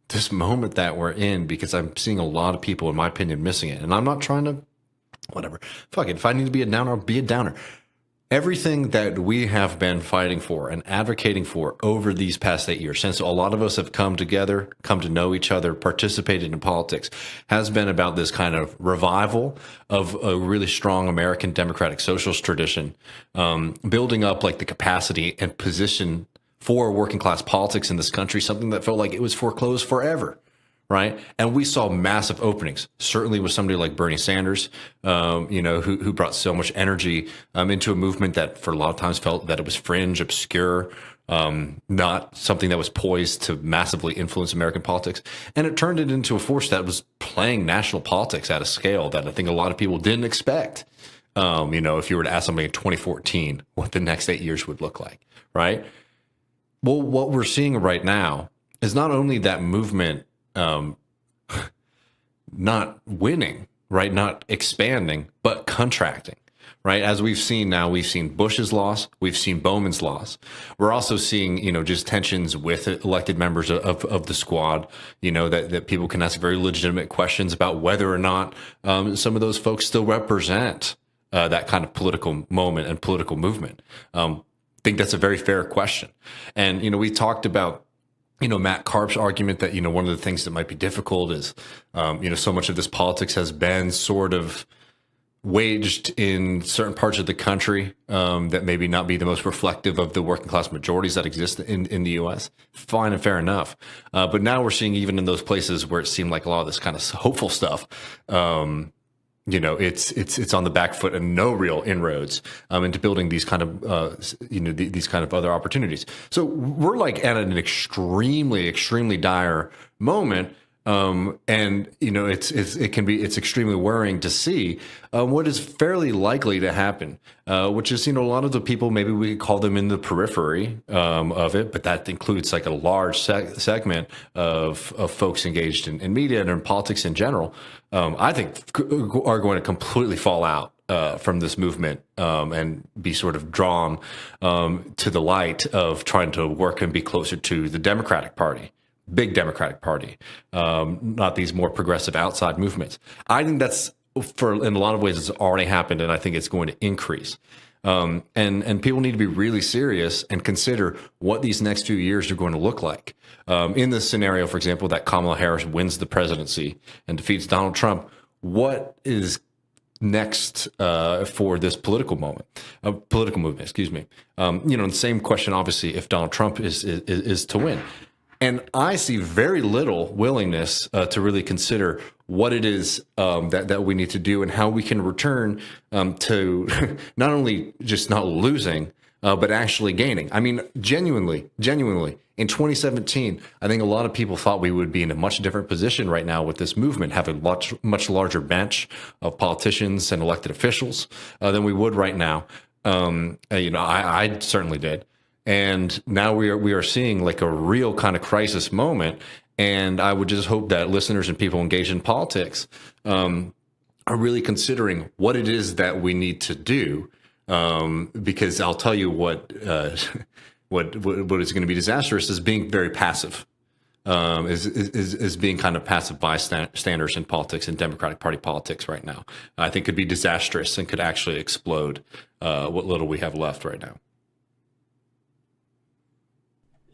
this moment that we're in, because I'm seeing a lot of people, in my opinion, missing it. And I'm not trying to, whatever, fuck it. If I need to be a downer, I'll be a downer. everything that we have been fighting for and advocating for over these past 8 years, since a lot of us have come together, come to know each other, participated in politics, has been about this kind of revival of a really strong American democratic socialist tradition, building up like the capacity and position for working class politics in this country, something that felt like it was foreclosed forever. Right. And we saw massive openings, certainly with somebody like Bernie Sanders, who brought so much energy into a movement that for a lot of times felt that it was fringe, obscure, not something that was poised to massively influence American politics. And it turned it into a force that was playing national politics at a scale that I think a lot of people didn't expect. If you were to ask somebody in 2014 what the next 8 years would look like. Right. Well, what we're seeing right now is not only that movement not winning, right? Not expanding, but contracting, right? As we've seen now, we've seen Bush's loss, we've seen Bowman's loss. We're also seeing, just tensions with elected members of the squad, that people can ask very legitimate questions about whether or not some of those folks still represent that kind of political moment and political movement. I think that's a very fair question. And, we talked about Matt Karp's argument that, one of the things that might be difficult is, so much of this politics has been sort of waged in certain parts of the country that maybe not be the most reflective of the working class majorities that exist in the U.S. Fine and fair enough. But now we're seeing even in those places where it seemed like a lot of this kind of hopeful stuff, it's on the back foot and no real inroads into building these kind of these kind of other opportunities. So we're like at an extremely dire moment, and it's extremely worrying to see what is fairly likely to happen, which is a lot of the people, maybe we could call them in the periphery of it, but that includes like a large segment of folks engaged in media and in politics in general. I think are going to completely fall out from this movement and be sort of drawn to the light of trying to work and be closer to the Democratic Party, big Democratic Party, not these more progressive outside movements. I think that's in a lot of ways it's already happened, and I think it's going to increase. And people need to be really serious and consider what these next few years are going to look like. In this scenario, for example, that Kamala Harris wins the presidency and defeats Donald Trump, what is next for this political movement, excuse me. The same question, obviously, if Donald Trump is to win. And I see very little willingness to really consider what it is that we need to do and how we can return to not only just not losing, but actually gaining. I mean, genuinely, in 2017, I think a lot of people thought we would be in a much different position right now with this movement, have a much larger bench of politicians and elected officials than we would right now. I certainly did. And now we are seeing like a real kind of crisis moment. And I would just hope that listeners and people engaged in politics are really considering what it is that we need to do. Because I'll tell you what is going to be disastrous is being very passive, is being kind of passive bystanders in politics and Democratic Party politics right now. I think could be disastrous and could actually explode what little we have left right now.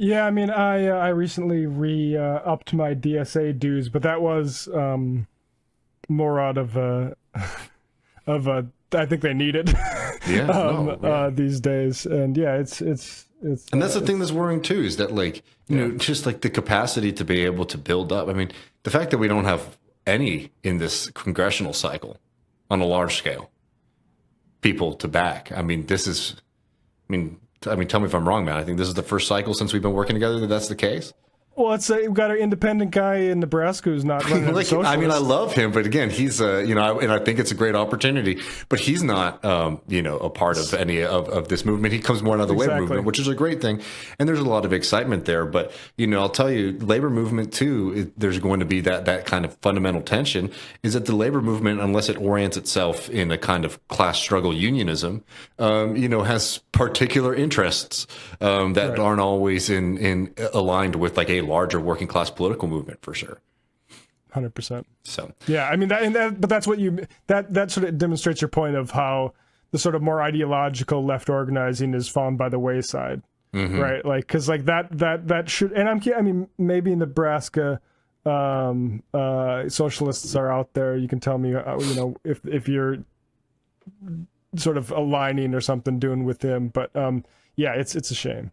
Yeah, I mean, I recently upped my DSA dues, but that was more out of I think they need it. These days, and yeah, it's and that's the thing that's worrying too, is that like just like the capacity to be able to build up. I mean, the fact that we don't have any in this congressional cycle on a large scale people to back. I mean, tell me if I'm wrong, man. I think this is the first cycle since we've been working together that's the case. Well, we've got an independent guy in Nebraska who's not running as a socialist. I mean, I love him, but again, he's and I think it's a great opportunity. But he's not, a part of any of this movement. He comes more out of the labor movement, which is a great thing, and there's a lot of excitement there. But I'll tell you, labor movement too. There's going to be that kind of fundamental tension. Is that the labor movement, unless it orients itself in a kind of class struggle unionism, has particular interests that aren't always in aligned with like a larger working class political movement for sure. 100%. So yeah, I mean but that's what that sort of demonstrates your point of how the sort of more ideological left organizing is fallen by the wayside, right? Like, because like that should, and I mean, maybe in Nebraska, socialists are out there. You can tell me, you know, if you're sort of aligning or something, doing with him, but yeah, it's a shame.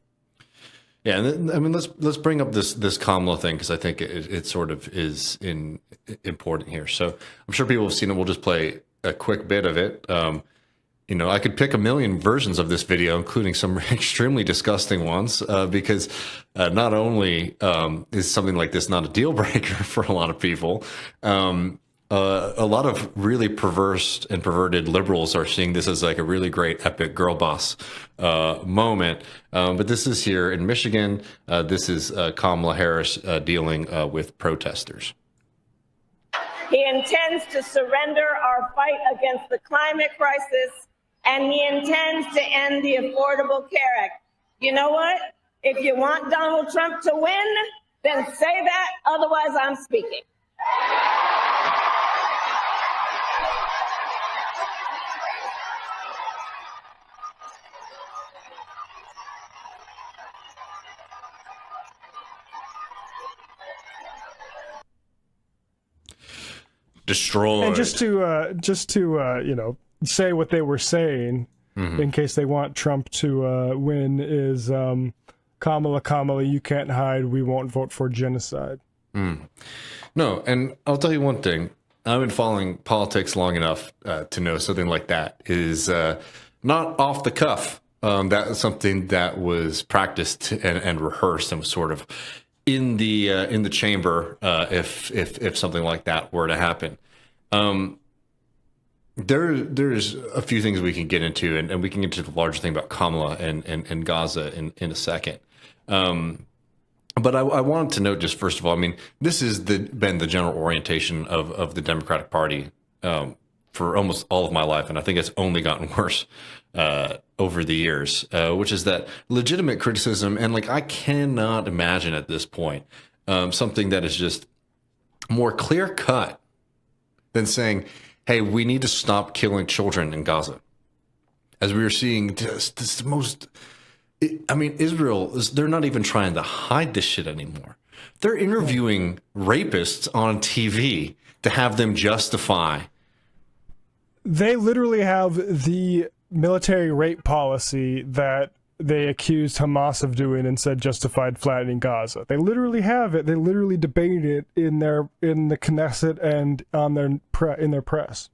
Yeah, and I mean, let's bring up this Kamala thing, because I think it sort of is important here. So I'm sure people have seen it. We'll just play a quick bit of it. You know, I could pick a million versions of this video, including some extremely disgusting ones, because not only is something like this not a deal breaker for a lot of people, a lot of really perverse and perverted liberals are seeing this as like a really great epic girl boss moment. But this is here in Michigan. This is Kamala Harris dealing with protesters. He intends to surrender our fight against the climate crisis, and he intends to end the Affordable Care Act. You know what? If you want Donald Trump to win, then say that. Otherwise, I'm speaking. Destroyed. And just to you know, say what they were saying, in case they want Trump to win, is Kamala, you can't hide. We won't vote for genocide. No, and I'll tell you one thing. I've been following politics long enough to know something like that is not off the cuff. That's something that was practiced and rehearsed and was sort of in the chamber if something like that were to happen. There's a few things we can get into, and we can get into the larger thing about Kamala and Gaza in a second. But I wanted to note just first of all, I mean, this has been the general orientation of the Democratic Party for almost all of my life, and I think it's only gotten worse over the years, which is that legitimate criticism, and like I cannot imagine at this point something that is just more clear cut than saying, hey, we need to stop killing children in Gaza. As we were seeing, this most, I mean, Israel, they're not even trying to hide this shit anymore. They're interviewing rapists on TV to have them justify. They literally have the military rape policy that they accused Hamas of doing and said justified flattening Gaza. They literally have it. They literally debated it in the Knesset and on in their press.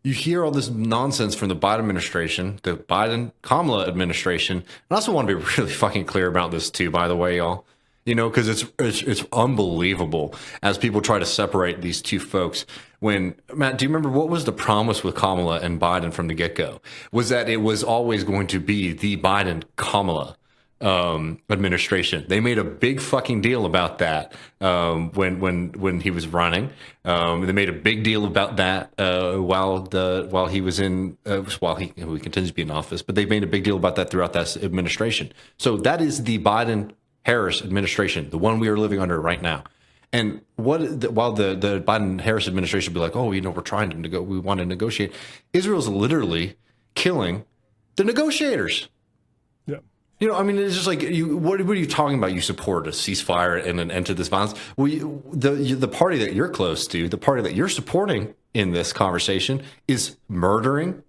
You hear all this nonsense from the Biden administration, the Biden-Kamala administration. And I also want to be really fucking clear about this too, by the way, y'all. You know, because it's unbelievable as people try to separate these two folks. When, Matt, do you remember what was the promise with Kamala and Biden from the get-go? Was that it was always going to be the Biden-Kamala administration. They made a big fucking deal about that when he was running. They made a big deal about that while he was in while he continues to be in office. But they made a big deal about that throughout that administration. So that is the Biden-Harris administration, the one we are living under right now. And while the Biden-Harris administration be like, oh, you know, we want to negotiate, Israel's literally killing the negotiators. Yeah. You know, I mean, it's just like, what are you talking about? You support a ceasefire and an end to this violence? Well, the party that you're close to, the party that you're supporting in this conversation is murdering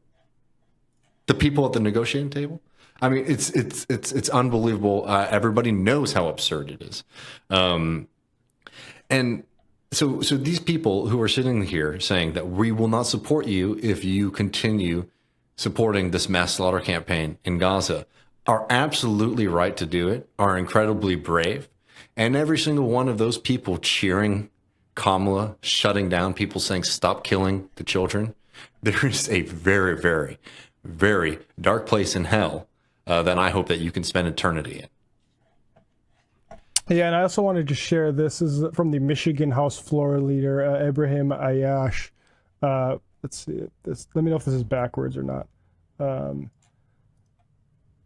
the people at the negotiating table. I mean, it's unbelievable. Everybody knows how absurd it is. And so these people who are sitting here saying that we will not support you if you continue supporting this mass slaughter campaign in Gaza are absolutely right to do it, are incredibly brave. And every single one of those people cheering Kamala, shutting down people saying, stop killing the children. There is a very, very, very dark place in hell that I hope that you can spend eternity in. Yeah, and I also wanted to share, this is from the Michigan House Floor Leader, Abraham Ayash. Let's see, let me know if this is backwards or not.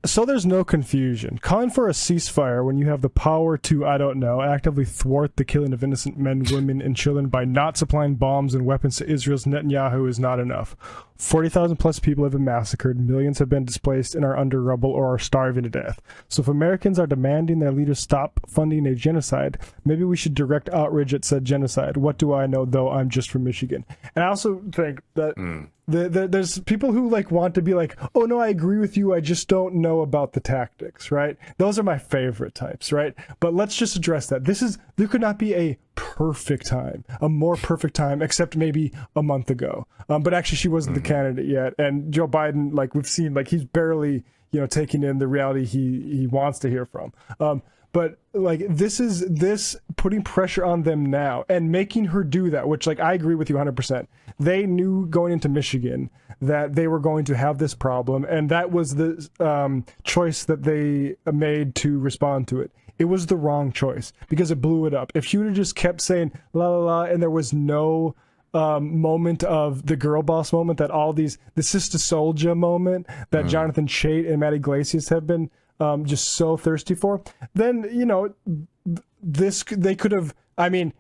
So there's no confusion. Calling for a ceasefire when you have the power to, I don't know, actively thwart the killing of innocent men, women, and children by not supplying bombs and weapons to Israel's Netanyahu is not enough. 40,000 plus people have been massacred, millions have been displaced and are under rubble or are starving to death. So if Americans are demanding their leaders stop funding a genocide, maybe we should direct outrage at said genocide. What do I know, though? I'm just from Michigan. And I also think that there's people who like want to be like, oh no, I agree with you, I just don't know about the tactics, right? Those are my favorite types, right? But let's just address that. There could not be a perfect time, a more perfect time, except maybe a month ago. But actually she wasn't the candidate yet. And Joe Biden, like we've seen, like he's barely, taking in the reality he wants to hear from. But like this putting pressure on them now and making her do that, which like I agree with you 100%. They knew going into Michigan that they were going to have this problem, and that was the choice that they made to respond to it. It was the wrong choice because it blew it up. If she would have just kept saying la la la and there was no moment of the girl boss moment that the Sister Soldier moment that Jonathan Chait and Matt Iglesias have been just so thirsty for, then they could have. I mean,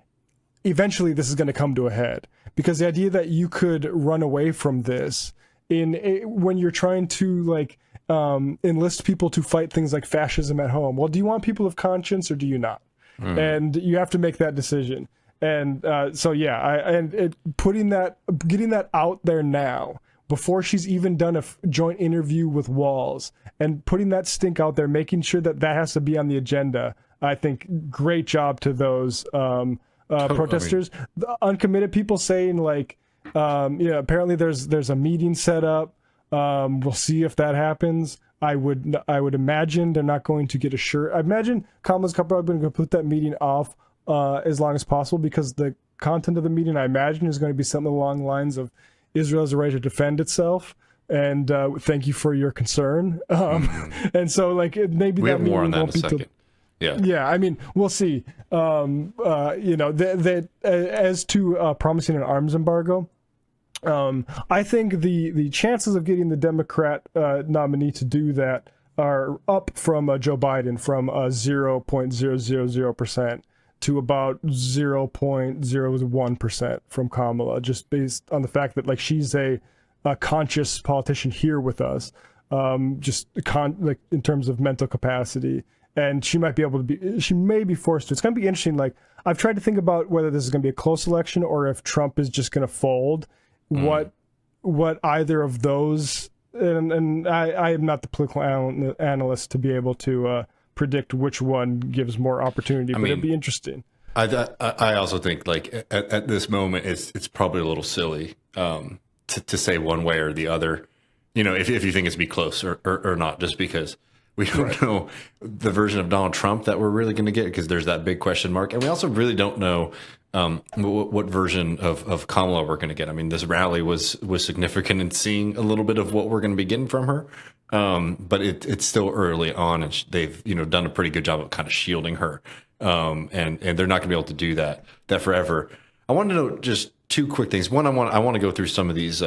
eventually this is going to come to a head because the idea that you could run away from this when you're trying to like enlist people to fight things like fascism at home. Well, do you want people of conscience or do you not? And you have to make that decision. And so yeah, getting that out there now, before she's even done a joint interview with Walz, and putting that stink out there, making sure that has to be on the agenda. I think great job to those protesters. The uncommitted people saying like, apparently there's a meeting set up. We'll see if that happens. I would imagine they're not going to get a shirt. I imagine Kamala's probably going to put that meeting off as long as possible because the content of the meeting, I imagine, is going to be something along the lines of Israel has a right to defend itself, and thank you for your concern. And so, like, maybe we that have more on that in won't a second. Yeah. I mean, we'll see. As to promising an arms embargo, I think the chances of getting the Democrat nominee to do that are up from Joe Biden from 0.000% to about 0.01% from Kamala, just based on the fact that like she's a conscious politician here with us, like in terms of mental capacity, and she might be able to be. She may be forced to. It's going to be interesting. Like I've tried to think about whether this is going to be a close election or if Trump is just going to fold. What either of those, and I am not the political analyst to be able to predict which one gives more opportunity, but it'd be interesting. I also think like at this moment it's probably a little silly to say one way or the other, if you think it's be close or not, just because we don't know the version of Donald Trump that we're really going to get, because there's that big question mark, and we also really don't know what version of Kamala we're going to get. I mean, this rally was significant in seeing a little bit of what we're going to be getting from her, but it's still early on, and they've done a pretty good job of kind of shielding her, and they're not going to be able to do that forever. I want to know just two quick things. One, I want to go through some of these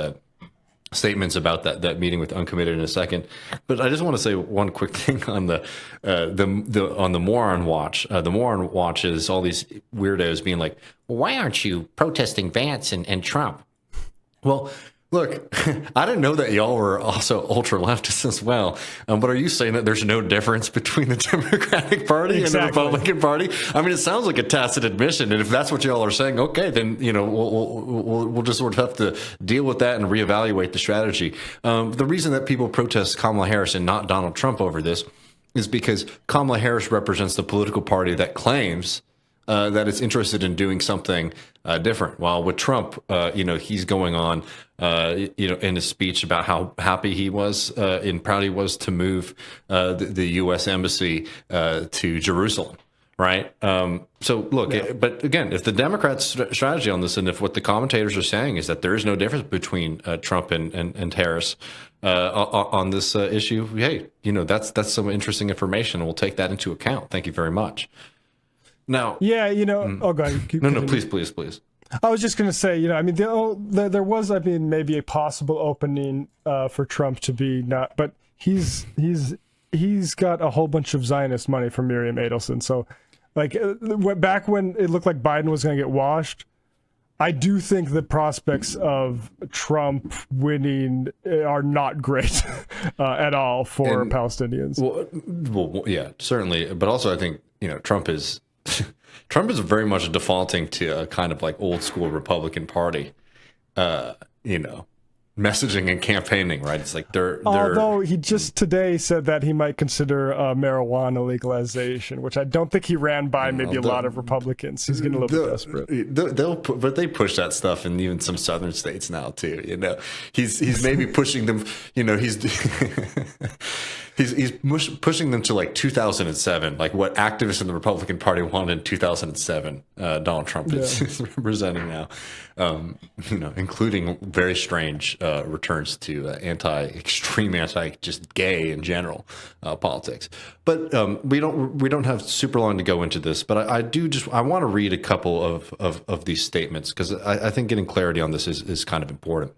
statements about that meeting with Uncommitted in a second, but I just want to say one quick thing on the moron watch. The moron watch is all these weirdos being like, well, why aren't you protesting Vance and Trump? Well, look, I didn't know that y'all were also ultra leftists as well. But are you saying that there's no difference between the Democratic Party and the Republican Party? I mean, it sounds like a tacit admission. And if that's what y'all are saying, okay, then we'll just sort of have to deal with that and reevaluate the strategy. The reason that people protest Kamala Harris and not Donald Trump over this is because Kamala Harris represents the political party that claims that it's interested in doing something different. While with Trump, he's going on, in his speech about how happy he was and proud he was to move the U.S. embassy to Jerusalem. Right. So look, but again, if the Democrats' strategy on this, and if what the commentators are saying is that there is no difference between Trump and Harris on this issue, hey, that's some interesting information. We'll take that into account. Thank you very much. Now, oh, go ahead. No, please. I was just going to say, I mean, there was, maybe a possible opening for Trump to be not, but he's got a whole bunch of Zionist money from Miriam Adelson. So, like, back when it looked like Biden was going to get washed, I do think the prospects of Trump winning are not great at all for Palestinians. Well, yeah, certainly. But also, I think, Trump is very much defaulting to a kind of like old school Republican Party, messaging and campaigning, right? It's like Although he just today said that he might consider marijuana legalization, which I don't think he ran by maybe a lot of Republicans. He's getting a little bit desperate. But they push that stuff in even some southern states now too. He's maybe pushing them. He's pushing them to like 2007, like what activists in the Republican Party wanted in 2007. Donald Trump is representing now, including very strange returns to extreme just gay in general politics. But we don't have super long to go into this. But I want to read a couple of these statements because I think getting clarity on this is kind of important.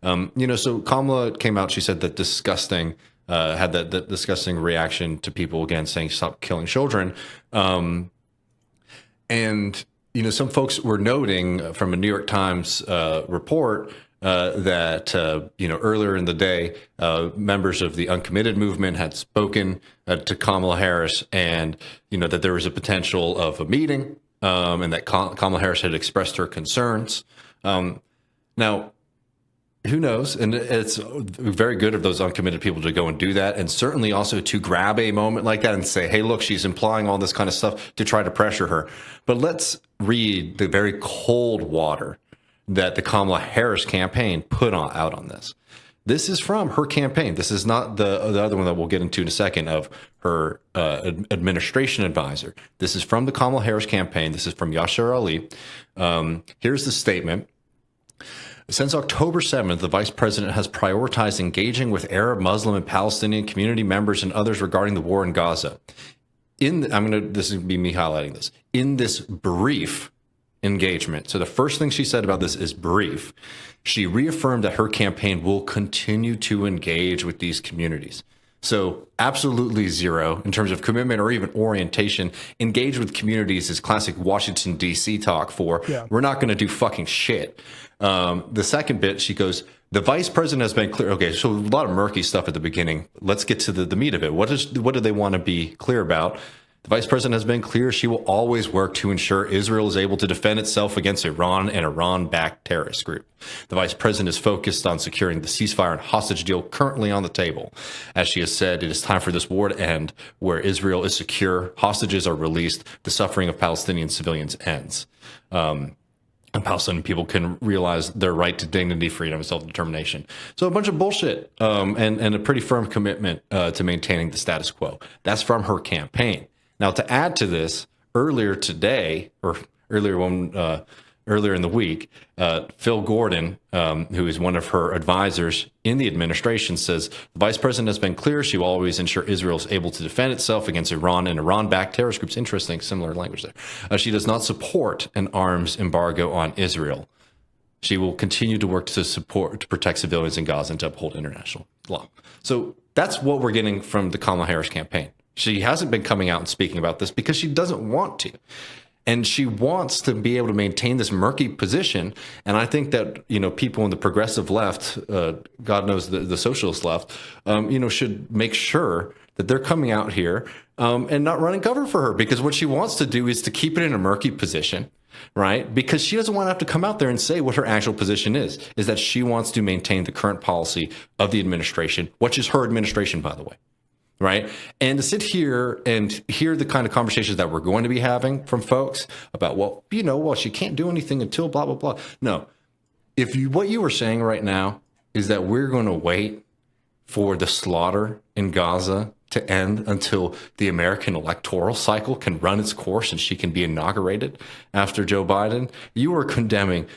So Kamala came out. She said that disgusting. Had that disgusting reaction to people again saying stop killing children, and some folks were noting from a New York Times report that earlier in the day members of the uncommitted movement had spoken to Kamala Harris, and that there was a potential of a meeting, and that Kamala Harris had expressed her concerns. Now, who knows? And it's very good of those uncommitted people to go and do that. And certainly also to grab a moment like that and say, hey, look, she's implying all this kind of stuff to try to pressure her. But let's read the very cold water that the Kamala Harris campaign put out on this. This is from her campaign. This is not the other one that we'll get into in a second of her administration advisor. This is from the Kamala Harris campaign. This is from Yashar Ali. Here's the statement. Since October 7th, the vice president has prioritized engaging with Arab, Muslim, and Palestinian community members and others regarding the war in Gaza. This is going to be me highlighting this. In this brief engagement, so the first thing she said about this is brief, she reaffirmed that her campaign will continue to engage with these communities. So absolutely zero in terms of commitment or even orientation. Engage with communities is classic Washington, D.C. talk for we're not going to do fucking shit. The second bit, she goes, the vice president has been clear. Okay, so a lot of murky stuff at the beginning. Let's get to the meat of it. What do they want to be clear about? The vice president has been clear she will always work to ensure Israel is able to defend itself against Iran and Iran-backed terrorist group. The vice president is focused on securing the ceasefire and hostage deal currently on the table. As she has said, it is time for this war to end. Where Israel is secure, hostages are released, the suffering of Palestinian civilians ends. And Palestinian people can realize their right to dignity, freedom, and self-determination. So a bunch of bullshit and a pretty firm commitment to maintaining the status quo. That's from her campaign. Now, to add to this, earlier today, or earlier in the week, Phil Gordon, who is one of her advisors in the administration, says the vice president has been clear she will always ensure Israel is able to defend itself against Iran and Iran-backed terrorist groups. Interesting, similar language there. She does not support an arms embargo on Israel. She will continue to work to protect civilians in Gaza and to uphold international law. So that's what we're getting from the Kamala Harris campaign. She hasn't been coming out and speaking about this because she doesn't want to. And she wants to be able to maintain this murky position. And I think that, people in the progressive left, God knows the socialist left, should make sure that they're coming out here and not running cover for her. Because what she wants to do is to keep it in a murky position, right? Because she doesn't want to have to come out there and say what her actual position is that she wants to maintain the current policy of the administration, which is her administration, by the way. Right. And to sit here and hear the kind of conversations that we're going to be having from folks about, she can't do anything until blah, blah, blah. No, what you were saying right now is that we're going to wait for the slaughter in Gaza to end until the American electoral cycle can run its course and she can be inaugurated after Joe Biden. You are condemning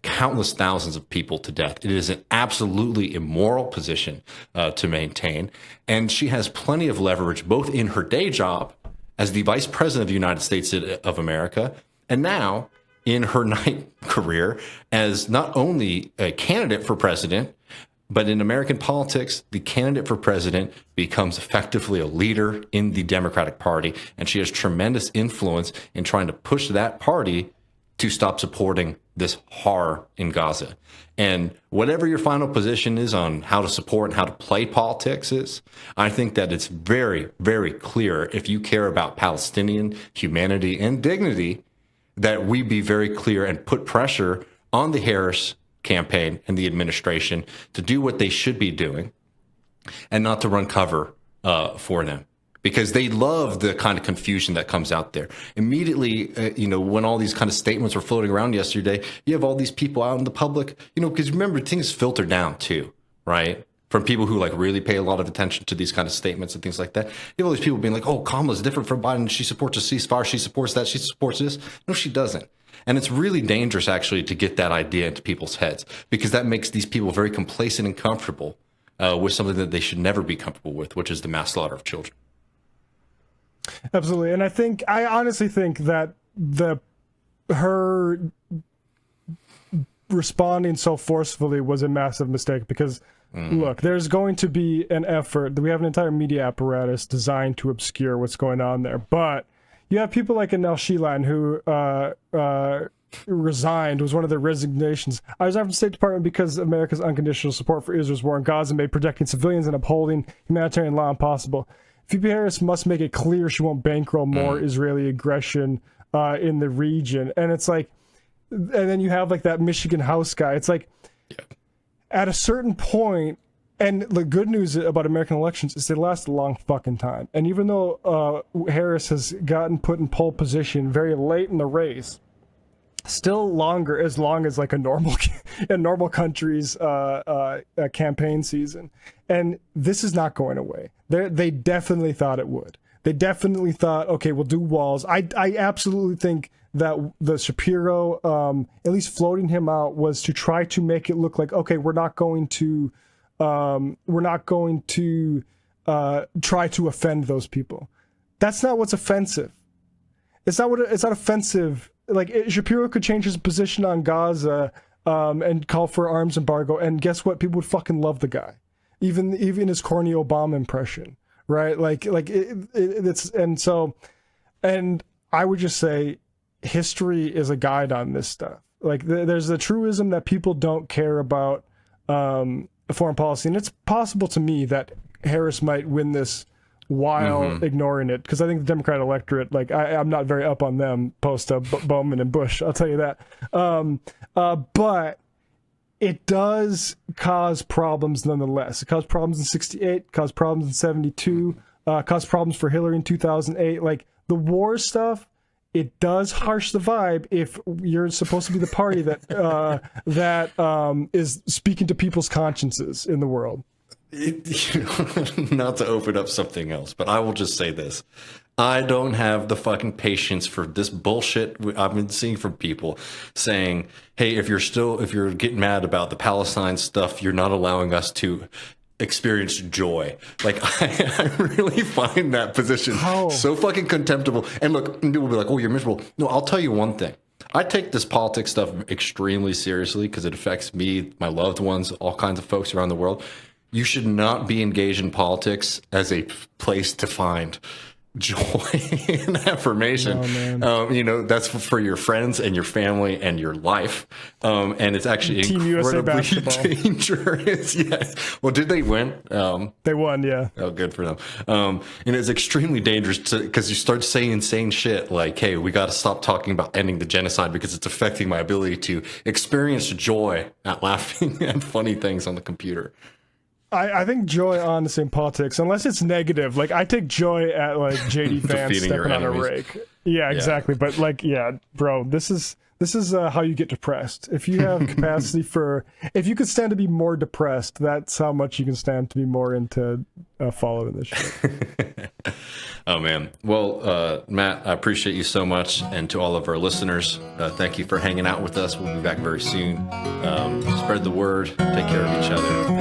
countless thousands of people to death. It is an absolutely immoral position to maintain. And she has plenty of leverage, both in her day job as the vice president of the United States of America, and now in her night career as not only a candidate for president, but in American politics, the candidate for president becomes effectively a leader in the Democratic Party. And she has tremendous influence in trying to push that party to stop supporting this horror in Gaza. And whatever your final position is on how to support and how to play politics is, I think that it's very, very clear, if you care about Palestinian humanity and dignity, that we be very clear and put pressure on the Harris campaign and the administration to do what they should be doing and not to run cover for them. Because they love the kind of confusion that comes out there. Immediately, when all these kind of statements were floating around yesterday, you have all these people out in the public, because remember, things filter down too, right? From people who like really pay a lot of attention to these kind of statements and things like that. You have all these people being like, oh, Kamala's different from Biden. She supports a ceasefire. She supports that. She supports this. No, she doesn't. And it's really dangerous, actually, to get that idea into people's heads, because that makes these people very complacent and comfortable with something that they should never be comfortable with, which is the mass slaughter of children. Absolutely. And I honestly think that her responding so forcefully was a massive mistake, because look, there's going to be an effort. We have an entire media apparatus designed to obscure what's going on there. But you have people like Anel Sheelan, who resigned, was one of their resignations. I resign from the State Department because America's unconditional support for Israel's war in Gaza made protecting civilians and upholding humanitarian law impossible. VP Harris must make it clear she won't bankroll more Israeli aggression in the region. And it's like, and then you have like that Michigan House guy. It's like, at a certain point, and the good news about American elections is they last a long fucking time. And even though Harris has gotten put in pole position very late in the race, still longer, as long as like a normal country's campaign season. And this is not going away. They definitely thought it would. They definitely thought, okay, we'll do walls. I absolutely think that the Shapiro, at least floating him out, was to try to make it look like, okay, we're not going to try to offend those people. That's not what's offensive. It's not offensive. Like, Shapiro could change his position on Gaza and call for arms embargo, and guess what? People would fucking love the guy, even his corny Obama impression, right? And I would just say, history is a guide on this stuff. Like, there's a truism that people don't care about foreign policy, and it's possible to me that Harris might win this while ignoring it, because I think the Democrat electorate, like, I'm not very up on them post Bowman and Bush, I'll tell you that. But it does cause problems nonetheless. It caused problems in 68, caused problems in 72, caused problems for Hillary in 2008. Like, the war stuff, it does harsh the vibe if you're supposed to be the party that is speaking to people's consciences in the world. Not to open up something else, but I will just say this. I don't have the fucking patience for this bullshit I've been seeing from people saying, hey, if you're getting mad about the Palestine stuff, you're not allowing us to experience joy. Like, I really find that position so fucking contemptible. And look, people will be like, oh, you're miserable. No, I'll tell you one thing. I take this politics stuff extremely seriously because it affects me, my loved ones, all kinds of folks around the world. You should not be engaged in politics as a place to find joy and affirmation. That's for your friends and your family and your life. And it's actually Team incredibly USA dangerous. Yes. Well, did they win? They won, yeah. Oh, good for them. And it's extremely dangerous because you start saying insane shit like, hey, we got to stop talking about ending the genocide because it's affecting my ability to experience joy at laughing at funny things on the computer. I think joy on the same politics, unless it's negative. Like, I take joy at like JD Vance stepping on a rake. Yeah, exactly. But like, yeah, bro, this is how you get depressed. If you have capacity if you could stand to be more depressed, that's how much you can stand to be more into following this shit. Oh man. Well, Matt, I appreciate you so much, and to all of our listeners, thank you for hanging out with us. We'll be back very soon. Spread the word. Take care of each other.